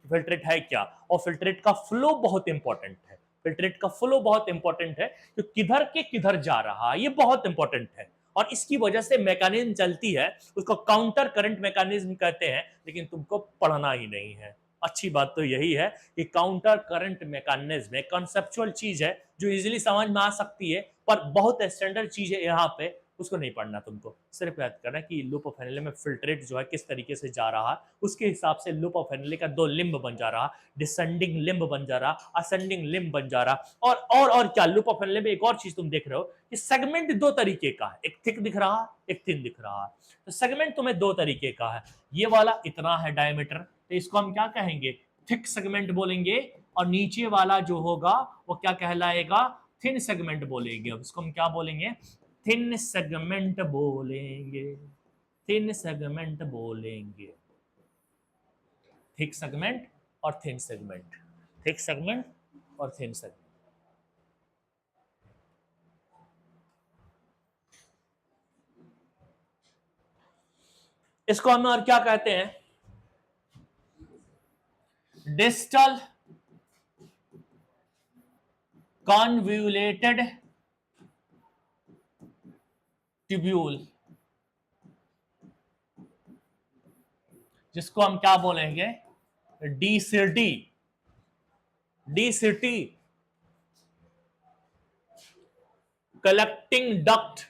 फिल्ट्रेट है क्या। और फिल्ट्रेट का फ्लो बहुत इंपॉर्टेंट है, फिल्ट्रेट का फ्लो बहुत इंपॉर्टेंट है, तो किधर के किधर जा रहा है ये बहुत इंपॉर्टेंट है। और इसकी वजह से मैकेनिज्म चलती है, उसको काउंटर करंट मैकेनिज्म कहते हैं, लेकिन तुमको पढ़ना ही नहीं है। अच्छी बात तो यही है कि काउंटर करंट मैकेनिज्म एक कॉन्सेप्चुअल चीज है जो इजीली समझ में आ सकती है, पर बहुत स्टैंडर्ड चीज है यहाँ पे, उसको नहीं पढ़ना तुमको। सिर्फ याद करना कि लूप ऑफ हेनेले में फिल्ट्रेट जो है किस तरीके से जा रहा है, उसके हिसाब से लूप ऑफ हेनेले का दो लिम्ब बन जा रहा, डिसेंडिंग लिम्ब बन जा रहा, असेंडिंग लिम्ब बन जा रहा। और क्या, लूप ऑफ हेनेले में एक और चीज तुम देख रहे हो कि सेगमेंट दो तरीके का है, एक थिक दिख रहा है, एक थिन दिख रहा है। तो सेगमेंट तुम्हें दो तरीके का है, ये वाला इतना है डायमीटर, तो इसको हम क्या कहेंगे, थिक सेगमेंट बोलेंगे। और नीचे वाला जो होगा वो क्या कहलाएगा, थिन सेगमेंट बोलेंगे। अब इसको हम क्या बोलेंगे, थिन सेगमेंट बोलेंगे, थिन सेगमेंट बोलेंगे। थिक सेगमेंट और थिन सेगमेंट, थिक सेगमेंट और थिन सेगमेंट। इसको हम और क्या कहते हैं, डिस्टल कॉन्वुलेटेड ट्यूब्यूल, जिसको हम क्या बोलेंगे, DCT, DCT collecting duct,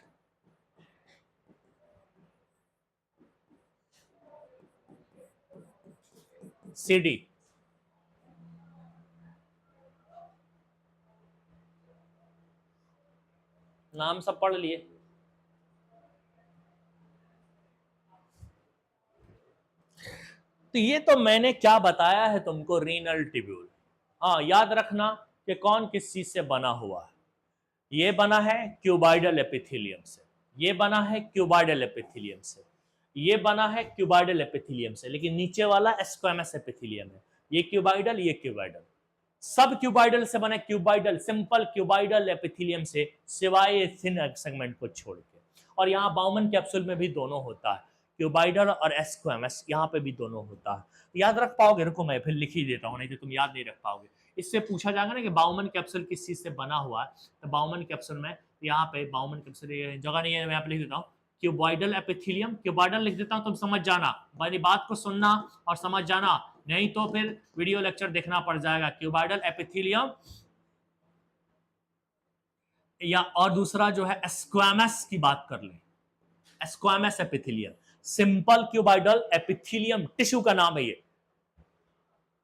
CD. नाम सब पढ़ लिए। तो ये तो मैंने क्या बताया है तुमको, रीनल ट्यूब्यूल। हाँ याद रखना कि कौन किस चीज से बना हुआ है। ये बना है क्यूबाइडल एपिथेलियम से, ये बना है क्यूबाइडल एपिथेलियम से, ये बना है क्यूबाइडल एपिथेलियम से, लेकिन नीचे वाला स्क्वैमस एपिथेलियम है। ये क्यूबाइडल, ये क्यूबाइडल, सब क्यूबाइडल से बने, क्यूबाइडल, सिंपल क्यूबाइडल एपिथेलियम से, सिवाय थिन सेगमेंट को छोड़ के। और यहाँ बाउमन कैप्सूल में भी दोनों होता है, क्यूबाइडल और एस्क्वेमस, यहाँ पे भी दोनों होता है। याद रख पाओगे? रुको मैं फिर लिख ही देता हूँ, नहीं तो तुम याद नहीं रख पाओगे। इससे पूछा जाएगा ना कि बाउमन कैप्सूल किस चीज से बना हुआ है, तो बाउमन कैप्सूल में यहाँ पे बाउमन कैप्सूल जगह नहीं है, मैं यहाँ पे लिख देता हूँ क्यूबॉइडल एपिथेलियम, क्यूबॉइडल लिख देता हूँ, तुम समझ जाना, मेरी बात को सुनना और समझ जाना, नहीं तो फिर वीडियो लेक्चर देखना पड़ जाएगा। क्यूबॉइडल एपिथेलियम या और दूसरा जो है स्क्वैमस की बात कर ले, squamous epithelium, simple cuboidal epithelium tissue का नाम है ये,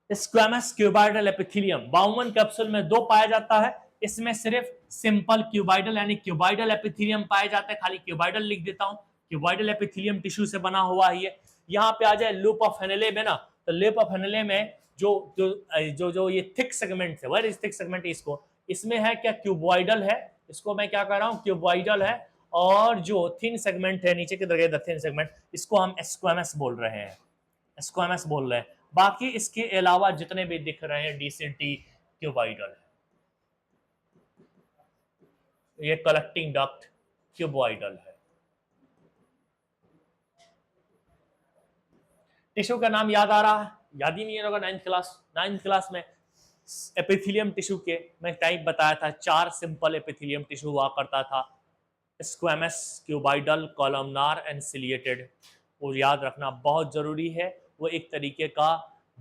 squamous cuboidal epithelium. Bowman capsule में दो पाया जाता है, इसमें सिर्फ सिंपल क्यूबॉइडल यानी क्यूबॉइडल एपिथेलियम पाए जाते हैं, खाली क्यूबॉइडल लिख देता हूं, क्यूबॉइडल एपिथेलियम टिश्यू से बना हुआ है ये। यहाँ पे आ जाए लूप ऑफ हेनेले में ना, तो लूप ऑफ हेनेले में जो जो जो जो ये थिक सेगमेंट है, वेरी थिक सेगमेंट, इसको इसमें है क्या? क्यूबॉइडल है, इसको मैं क्या कह रहा हूँ? क्यूबॉइडल है। और जो थिन सेगमेंट है नीचे की तरफ थिन सेगमेंट, इसको हम स्क्वैमस बोल रहे हैं, स्क्वैमस बोल रहे हैं। बाकी इसके अलावा जितने भी दिख रहे हैं डीसेंटी क्यूबॉइडल है, ये कलेक्टिंग डक्ट क्यूबॉइडल है। टिश्यू का नाम याद आ रहा है? याद ही नहीं है होगा, नाइन्थ क्लास में एपिथेलियम टिश्यू के मैं टाइप बताया था, 4 सिंपल एपिथेलियम टिश्यू हुआ करता था, squamous, cuboidal, columnar and ciliated. वो याद रखना बहुत जरूरी है, वो एक तरीके का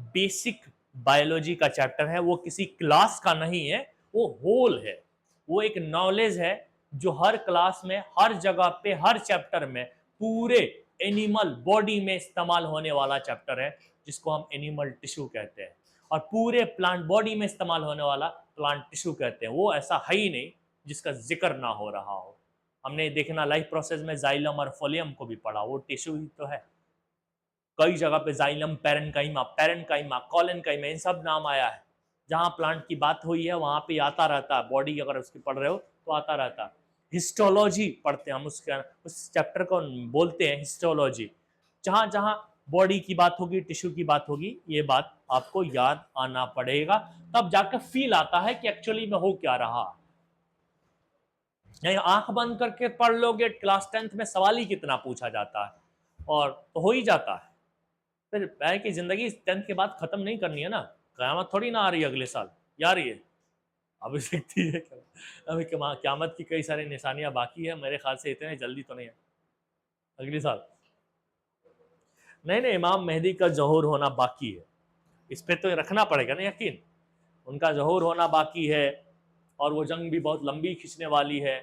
बेसिक बायोलॉजी का चैप्टर है, वो किसी क्लास का नहीं है, वो होल है, वो एक नॉलेज है जो हर क्लास में, हर जगह पे, हर चैप्टर में, पूरे एनिमल बॉडी में इस्तेमाल होने वाला चैप्टर है, जिसको हम एनिमल टिश्यू कहते हैं, और पूरे प्लांट बॉडी में इस्तेमाल होने वाला प्लांट टिश्यू कहते हैं। वो ऐसा है ही नहीं जिसका जिक्र ना हो रहा हो। हमने देखना लाइफ प्रोसेस में जाइलम और फोलियम को भी पढ़ा, वो टिश्यू ही तो है। कई जगह पे जाइलम, पैरेनकाइमा, कॉलेनकाइमा, इन सब नाम आया है। जहाँ प्लांट की बात हुई है वहाँ पे आता रहता है, बॉडी अगर उसकी पढ़ रहे हो तो आता रहता है। हिस्टोलॉजी पढ़ते हैं हम, उस चैप्टर को बोलते हैं हिस्टोलॉजी। जहाँ जहाँ बॉडी की बात होगी, टिश्यू की बात होगी, ये बात आपको याद आना पड़ेगा, तब जाकर फील आता है कि एक्चुअली में हो क्या रहा। नहीं आंख बंद करके पढ़ लोगे, क्लास 10th में सवाल ही कितना पूछा जाता है, और तो हो ही जाता है। फिर है कि जिंदगी 10th के बाद खत्म नहीं करनी है ना, क़यामत थोड़ी ना आ रही है अगले साल, या रही है अभी दिखती है, अभी क़यामत की कई सारी निशानियां बाकी है, मेरे ख्याल से इतने जल्दी तो नहीं है अगले साल। नहीं नहीं, इमाम मेहदी का ज़हूर होना बाकी है, इस पर तो रखना पड़ेगा ना यकीन, उनका ज़हूर होना बाकी है, और वो जंग भी बहुत लंबी खींचने वाली है।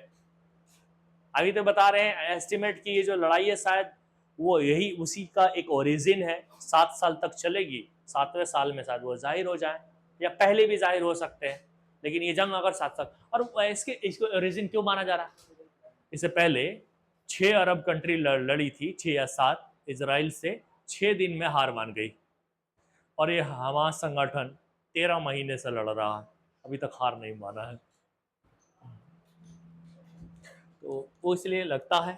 अभी तो बता रहे हैं एस्टिमेट की ये जो लड़ाई है शायद वो यही उसी का एक ओरिजिन है, 7 साल तक चलेगी, 7वें साल में शायद वो जाहिर हो जाए, या पहले भी जाहिर हो सकते हैं, लेकिन ये जंग अगर 7 साल, और इसको ओरिजिन क्यों माना जा रहा है? इससे पहले 6 अरब कंट्री लड़ी थी, 6 या 7, इसराइल से 6 दिन में हार मान गई, और ये हमास संगठन 13 महीने से लड़ रहा है, अभी तक हार नहीं माना है। तो वो इसलिए लगता है,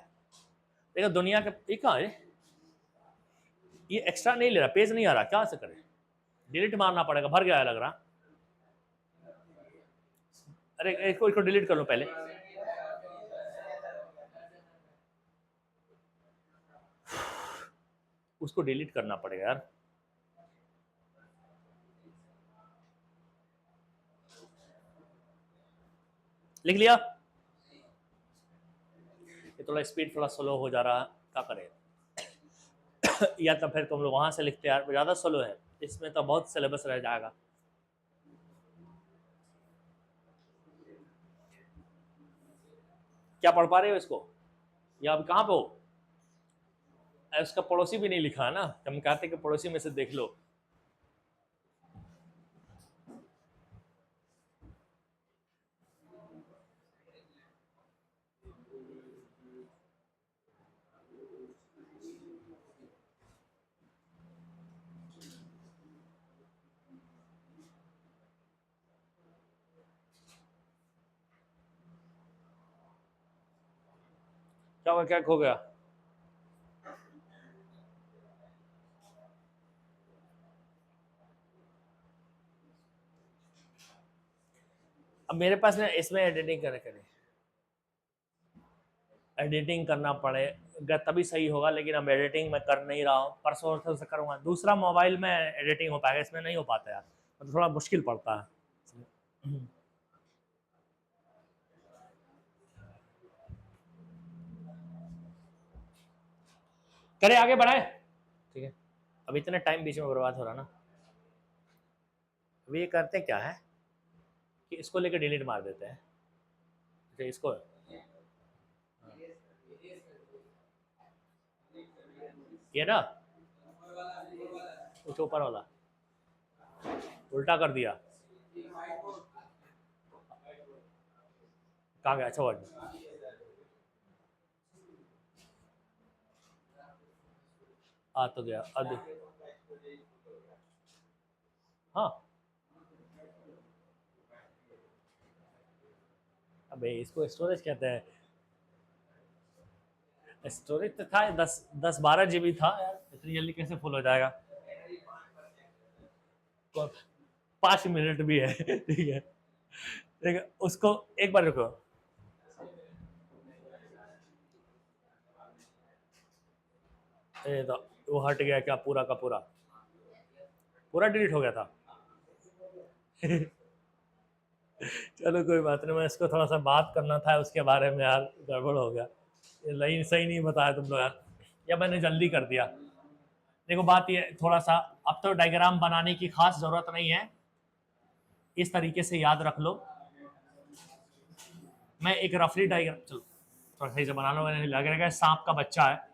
देखो दुनिया के एक कहाँ है, ये एक्स्ट्रा नहीं ले रहा, पेज नहीं आ रहा, क्या से करे, डिलीट मारना पड़ेगा, भर गया है लग रहा। अरे इसको डिलीट कर लो पहले, उसको डिलीट करना पड़ेगा यार। लिख लिया? ये थोड़ा स्पीड थोड़ा स्लो हो जा रहा है, क्या करें या तो फिर तुम लोग वहां से लिखते यार, ज़्यादा स्लो है, इसमें तो बहुत सिलेबस रह जाएगा। क्या पढ़ पा रहे हो इसको, या अब कहाँ पे हो? उसका पड़ोसी भी नहीं लिखा है ना, हम कहते कि पड़ोसी में से देख लो। क्या हुआ, क्या खो गया? अब मेरे पास ना इसमें एडिटिंग करना पड़ेगा तभी सही होगा, लेकिन अब एडिटिंग मैं कर नहीं रहा हूँ, परसों से करूँगा। दूसरा मोबाइल में एडिटिंग हो पाएगा, इसमें नहीं हो पाता यार, तो थोड़ा मुश्किल पड़ता है। करे आगे बढ़ाए, ठीक है। अब इतने टाइम बीच में बर्बाद हो रहा ना। अब ये करते क्या है कि इसको लेकर डिलीट मार देते हैं, तो इसको ये ना कुछ ऊपर वाला उल्टा कर दिया, कहाँ गया? अच्छा वर्ड आ तो गया अब। हाँ अबे इसको स्टोरेज कहते हैं। स्टोरेज तो था 10-12 GB था यार, इतनी जल्दी कैसे फुल हो जाएगा? 5 मिनट भी है। ठीक है, ठीक है, उसको एक बार रुको। ये तो वो हट गया क्या? पूरा का पूरा पूरा डिलीट हो गया था। चलो कोई बात नहीं, मैं इसको थोड़ा सा बात करना था उसके बारे में यार, गड़बड़ हो गया। ये लाइन सही नहीं बताया तुम लोग यार, या मैंने जल्दी कर दिया। देखो बात ये थोड़ा सा, अब तो डायग्राम बनाने की खास जरूरत नहीं है, इस तरीके से याद रख लो। मैं एक रफली डायग्राम, चलो थोड़ा सही से बना लो, मैंने लग रहा है सांप का बच्चा है।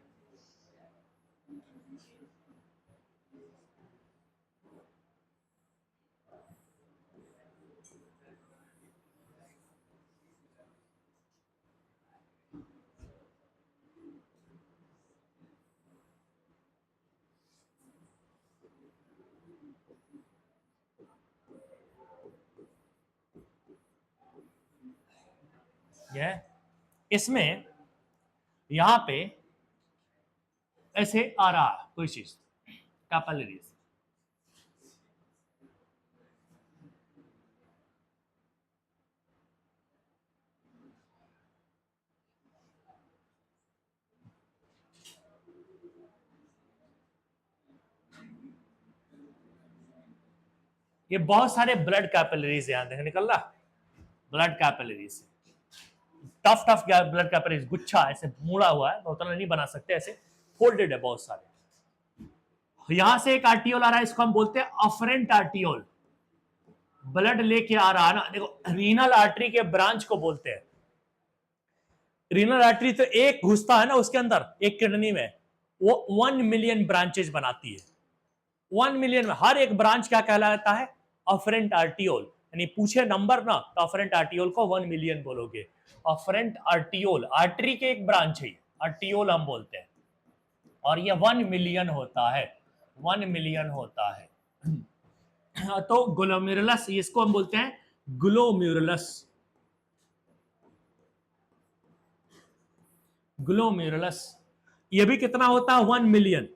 यह इसमें यहां पे ऐसे आ रहा है कोई चीज, कैपिलरीज। ये बहुत सारे ब्लड कैपिलरीज यहां देखो निकल रहा, blood capillaries, tough tough blood capillaries, गुच्छा ऐसे मुड़ा हुआ है, उतना नहीं बना सकते, ऐसे फोल्डेड है बहुत सारे। यहां से एक आर्टियोल आ रहा है, इसको हम बोलते हैं अफरेंट आर्टियोल, ब्लड लेके आ रहा है ना। देखो रीनल आर्टरी के ब्रांच को बोलते हैं, रीनल आर्टरी तो एक घुसता है ना उसके अंदर एक किडनी में, वो 1 मिलियन ब्रांचेज बनाती है। 1 मिलियन में हर एक ब्रांच क्या कहलाता है? Afferent arteriole. यानी पूछे नंबर ना तो अफरेंट आर्टियोल को 1 मिलियन बोलोगे। अफरेंट आर्टियोल आर्टरी के एक ब्रांच है, आर्टियोल हम बोलते हैं, और ये 1 मिलियन होता है, 1 मिलियन होता है। तो ग्लोमेरुलस, इसको हम बोलते हैं ग्लोमेरुलस, ग्लोमेरुलस। ये भी कितना होता है? 1 मिलियन।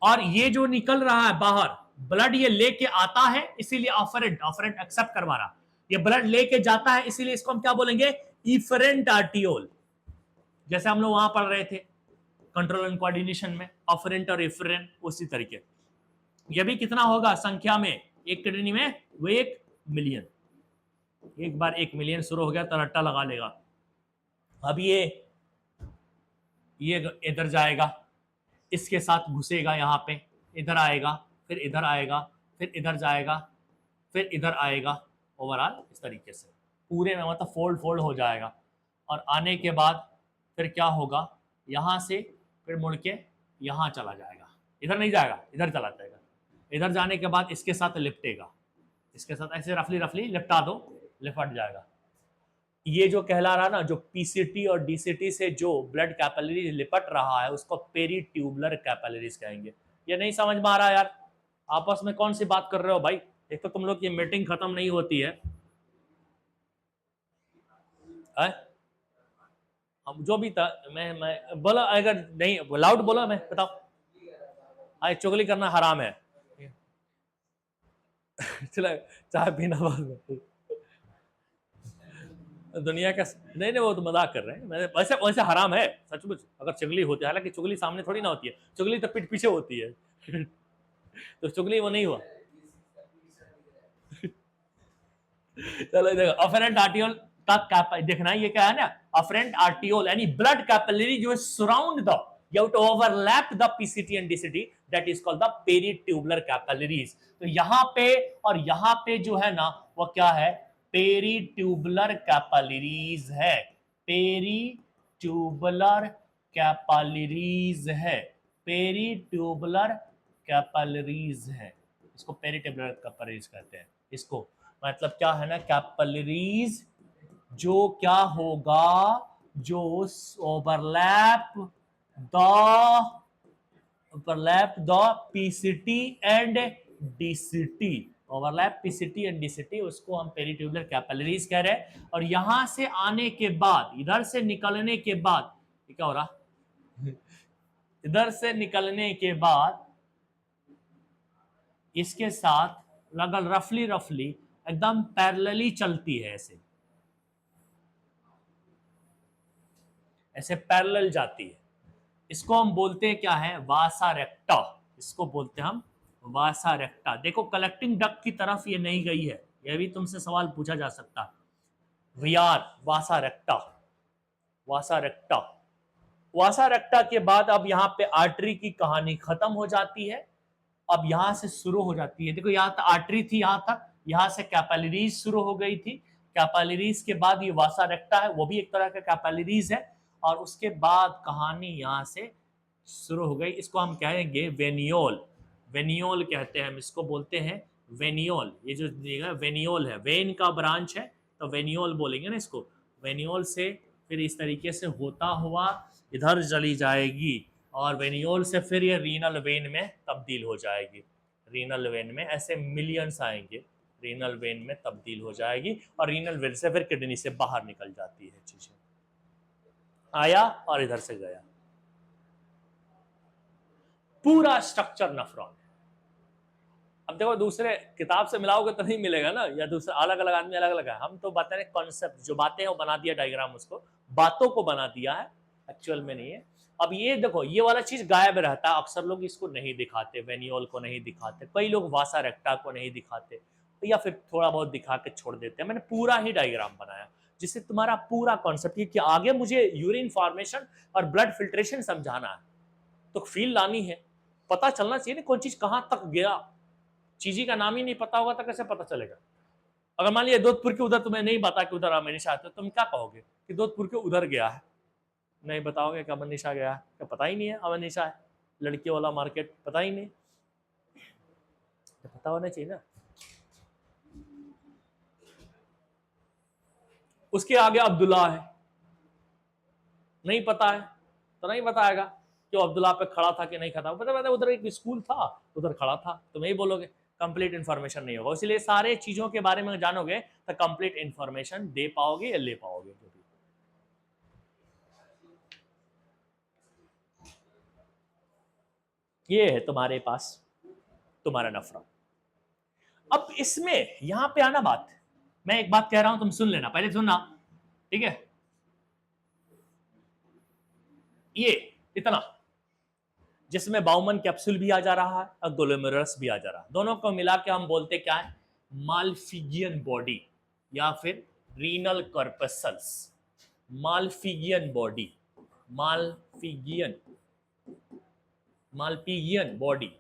और ये जो निकल रहा है बाहर ब्लड, ये लेके आता है इसीलिए ऑफरेंट, ऑफरेंट एक्सेप्ट करवा रहा, ये ब्लड लेके जाता है इसीलिए इसको हम क्या बोलेंगे? Efferent arteriole. जैसे हम लोग वहां पढ़ रहे थे कंट्रोल एंड कोऑर्डिनेशन में, ऑफरेंट और इफरेंट, उसी तरीके। ये भी कितना होगा संख्या में? एक किडनी में वो 1 मिलियन। एक बार 1 मिलियन शुरू हो गया तो रट्टा लगा लेगा। अब ये इधर जाएगा, इसके साथ घुसेगा यहाँ पे, इधर आएगा, फिर इधर आएगा, फिर इधर जाएगा, फिर इधर आएगा, ओवरऑल इस तरीके से पूरे में मतलब फोल्ड फोल्ड हो जाएगा। और आने के बाद फिर क्या होगा? यहाँ से फिर मुड़ के यहाँ चला जाएगा, इधर नहीं जाएगा, इधर चला जाएगा। इधर जाने के बाद इसके साथ लिपटेगा, इसके साथ ऐसे रफली रफली लिपटा दो, लिपट जाएगा। ये जो कहला रहा ना, जो पीसीटी और डीसीटी से जो ब्लड कैपिलरी लिपट रहा है उसको पेरी ट्यूबुलर कैपिलरीज कहेंगे। ये नहीं समझ में आ रहा यार? आपस में कौन सी बात कर रहे हो भाई? एक तो तुम लोग की मीटिंग खत्म नहीं होती है, हम जो भी था मैं बोला, अगर नहीं लाउड बोला मैं बताओ, चुगली करना हराम है। चला चाय पीना बंद। दुनिया का नहीं नहीं, वो तो मजाक कर रहे हैं। मैंने वैसे वैसे हराम है सचमुच, अगर चुगली होती है, हालांकि चुगली सामने थोड़ी ना होती है, चुगली तो पीठ पीछे होती है। तो चुगली वो नहीं हुआ। चलो देखो, अफरेंट आर्टियोल का देखना है, ये क्या है ना, अफरेंट आर्टियोल यानी ब्लड कैपिलरी जो surround the, you have to overlap the PCT and DCT, that is called the peritubular capillaries। तो यहाँ पे और यहाँ पे जो है ना वो क्या है, पेरीट्यूबुलर कैपिलरीज है, पेरीट्यूबुलर कैपिलरीज है, पेरीट्यूबुलर कैपिलरीज है, इसको पेरीट्यूबुलर कैपिलरीज कहते हैं। इसको मतलब क्या है ना, कैपिलरीज जो क्या होगा, जो overlap the PCT and DCT, overlap PCT and DCT, उसको हम पेरीट्यूबुलर कैपिलरीज कह रहे हैं। और यहां से आने के बाद, इधर से निकलने के बाद, क्या हो रहा, इधर से निकलने के बाद इसके साथ लगल रफली रफली एकदम पैरेलली चलती है, ऐसे ऐसे पैरेलल जाती है। इसको हम बोलते हैं क्या है, वासा रेक्टा, इसको बोलते हैं हम वासा रेक्टा। देखो कलेक्टिंग डक्ट की तरफ ये नहीं गई है, यह भी तुमसे सवाल पूछा जा सकता है। वियार वासा रेक्टा, वासा रेक्टा, वासा रेक्टा के बाद अब यहाँ पे आर्टरी की कहानी खत्म हो जाती है। अब यहां से शुरू हो जाती है, देखो यहाँ आर्टरी थी यहां तक, यहां से कैपिलरीज शुरू हो गई थी, कैपिलरीज के बाद ये वासा रेक्टा है, वो भी एक तरह का कैपिलरीज है। और उसके बाद कहानी यहां से शुरू हो गई, इसको हम कहेंगे वेनियोल, वेनियोल कहते हैं हम इसको, बोलते हैं वेनियोल। ये जो वेनियोल है, वेन का ब्रांच है तो वेनियोल बोलेंगे ना इसको। वेनियोल से फिर इस तरीके से होता हुआ इधर चली जाएगी, और वेनियोल से फिर ये रीनल वेन में तब्दील हो जाएगी, रीनल वेन में ऐसे मिलियंस आएंगे, रीनल वेन में तब्दील हो जाएगी, और रीनल वेन से फिर किडनी से बाहर निकल जाती है चीजें। आया और इधर से गया, पूरा स्ट्रक्चर नेफ्रॉन। अब देखो दूसरे किताब से मिलाओगे तो नहीं मिलेगा ना, या दूसरा अलग अलग आदमी अलग अलग है, हम तो बता रहे कॉन्सेप्ट, जो बातें हैं वो बना दिया डायग्राम, उसको बातों को बना दिया है, एक्चुअल में नहीं है। अब ये देखो ये वाला चीज गायब रहता है, अक्सर लोग इसको नहीं दिखाते, वेनियोल को नहीं दिखाते, कई लोग वासा रेक्टा को नहीं दिखाते, या फिर थोड़ा बहुत दिखा के छोड़ देते हैं। मैंने पूरा ही डायग्राम बनाया जिससे तुम्हारा पूरा कॉन्सेप्ट, कि आगे मुझे यूरिन फॉर्मेशन और ब्लड फिल्ट्रेशन समझाना है, तो फील लानी है, पता चलना चाहिए ना कौन चीज कहां तक गया। चीजी का नाम ही नहीं पता होगा तो कैसे पता चलेगा। अगर मान लिया जोधपुर के उधर तुम्हें नहीं पता कि उधर अमनिशा है, तो तुम क्या कहोगे कि जोधपुर के उधर गया है, नहीं बताओगे कि अमनिशा गया है, क्या पता ही नहीं है अमनिशा है, लड़कियों वाला मार्केट पता ही नहीं, तो पता होना चाहिए ना। उसके आगे अब्दुल्ला है, नहीं पता है तो नहीं बताएगा कि अब्दुल्ला पे खड़ा था कि नहीं खड़ा, पता उधर एक स्कूल था उधर खड़ा था, तुम यही बोलोगे, कंप्लीट इन्फॉर्मेशन नहीं होगा। इसलिए सारे चीजों के बारे में जानोगे तो कंप्लीट इन्फॉर्मेशन दे पाओगे या ले पाओगे। जो भी ये है तुम्हारे पास तुम्हारा नफरा। अब इसमें यहां पे आना बात, मैं एक बात कह रहा हूं तुम सुन लेना, पहले सुनना, ठीक है। ये इतना जिसमें बाउमन कैप्सूल भी आ जा रहा है और ग्लोमेरुलस भी आ जा रहा है, दोनों को मिला के हम बोलते क्या है, मालफिगियन बॉडी या फिर रीनल कॉर्पसल्स, मालफिगियन बॉडी, मालफिगियन, मालफिगियन बॉडी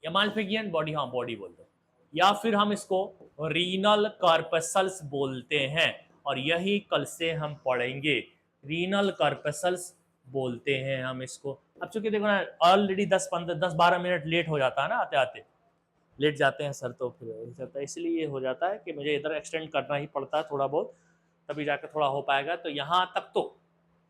या मालफिगियन बॉडी, हाँ बॉडी बोलते हैं, या फिर हम इसको रीनल कॉर्पसल्स बोलते हैं, और यही कल से हम पढ़ेंगे, रीनल कॉर्पसल्स बोलते हैं हम इसको। अब चूंकि देखो ना ऑलरेडी 10-12 मिनट लेट हो जाता है ना, आते आते लेट जाते हैं सर, तो फिर इसलिए हो जाता है कि मुझे इधर एक्सटेंड करना ही पड़ता है थोड़ा बहुत, तभी जाकर थोड़ा हो पाएगा। तो यहाँ तक तो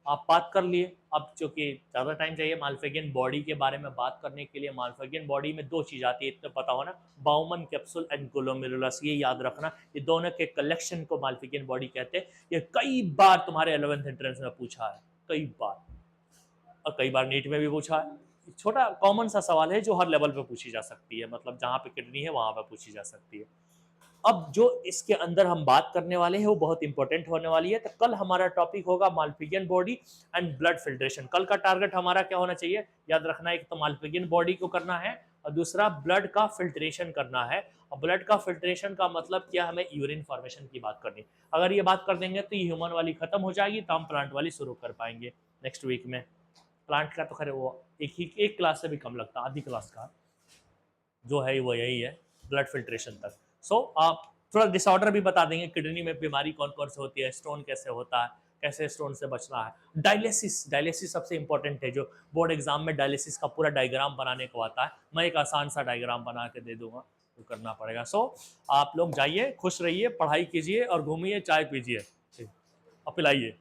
आप बात कर लिए। अब चूंकि ज़्यादा टाइम चाहिए मालफिगियन बॉडी के बारे में बात करने के लिए, मालफिगियन बॉडी में दो चीज़ आती है, इतना पता हो ना, बाउमन कैप्सूल एंड ग्लोमेरुलस, ये याद रखना, ये दोनों के कलेक्शन को मालफिगियन बॉडी कहते हैं। ये कई बार तुम्हारे 11th एंट्रेंस में पूछा है, कई बार, और कई बार नीट में भी पूछा है, छोटा कॉमन सा सवाल है जो हर लेवल पे पूछी जा सकती है, मतलब जहाँ पे किडनी है वहाँ पे पूछी जा सकती है। अब जो इसके अंदर हम बात करने वाले हैं वो बहुत इंपॉर्टेंट होने वाली है। तो कल हमारा टॉपिक होगा Malpighian body and blood filtration. कल का टारगेट हमारा क्या होना चाहिए, याद रखना है, एक तो मालफिजियन बॉडी को करना है और दूसरा ब्लड का फिल्ट्रेशन करना है। और ब्लड का फिल्ट्रेशन का मतलब क्या, हमें यूरिन फॉर्मेशन की बात करनी। अगर ये बात कर देंगे तो ये ह्यूमन वाली खत्म हो जाएगी, तो हम प्लांट वाली शुरू कर पाएंगे नेक्स्ट वीक में। प्लांट का तो खैर वो एक क्लास से भी कम लगता, आधी क्लास का जो है वो यही है, ब्लड फिल्ट्रेशन तक। सो आप थोड़ा डिसऑर्डर भी बता देंगे, किडनी में बीमारी कौन कौन से होती है, स्टोन कैसे होता है, कैसे स्टोन से बचना है। डायलिसिस, डायलिसिस सबसे इंपॉर्टेंट है, जो बोर्ड एग्जाम में डायलिसिस का पूरा डायग्राम बनाने को आता है। मैं एक आसान सा डायग्राम बना के दे दूंगा, तो करना पड़ेगा। सो आप लोग जाइए, खुश रहिए, पढ़ाई कीजिए और घूमिए, चाय पीजिए और पिलाइए।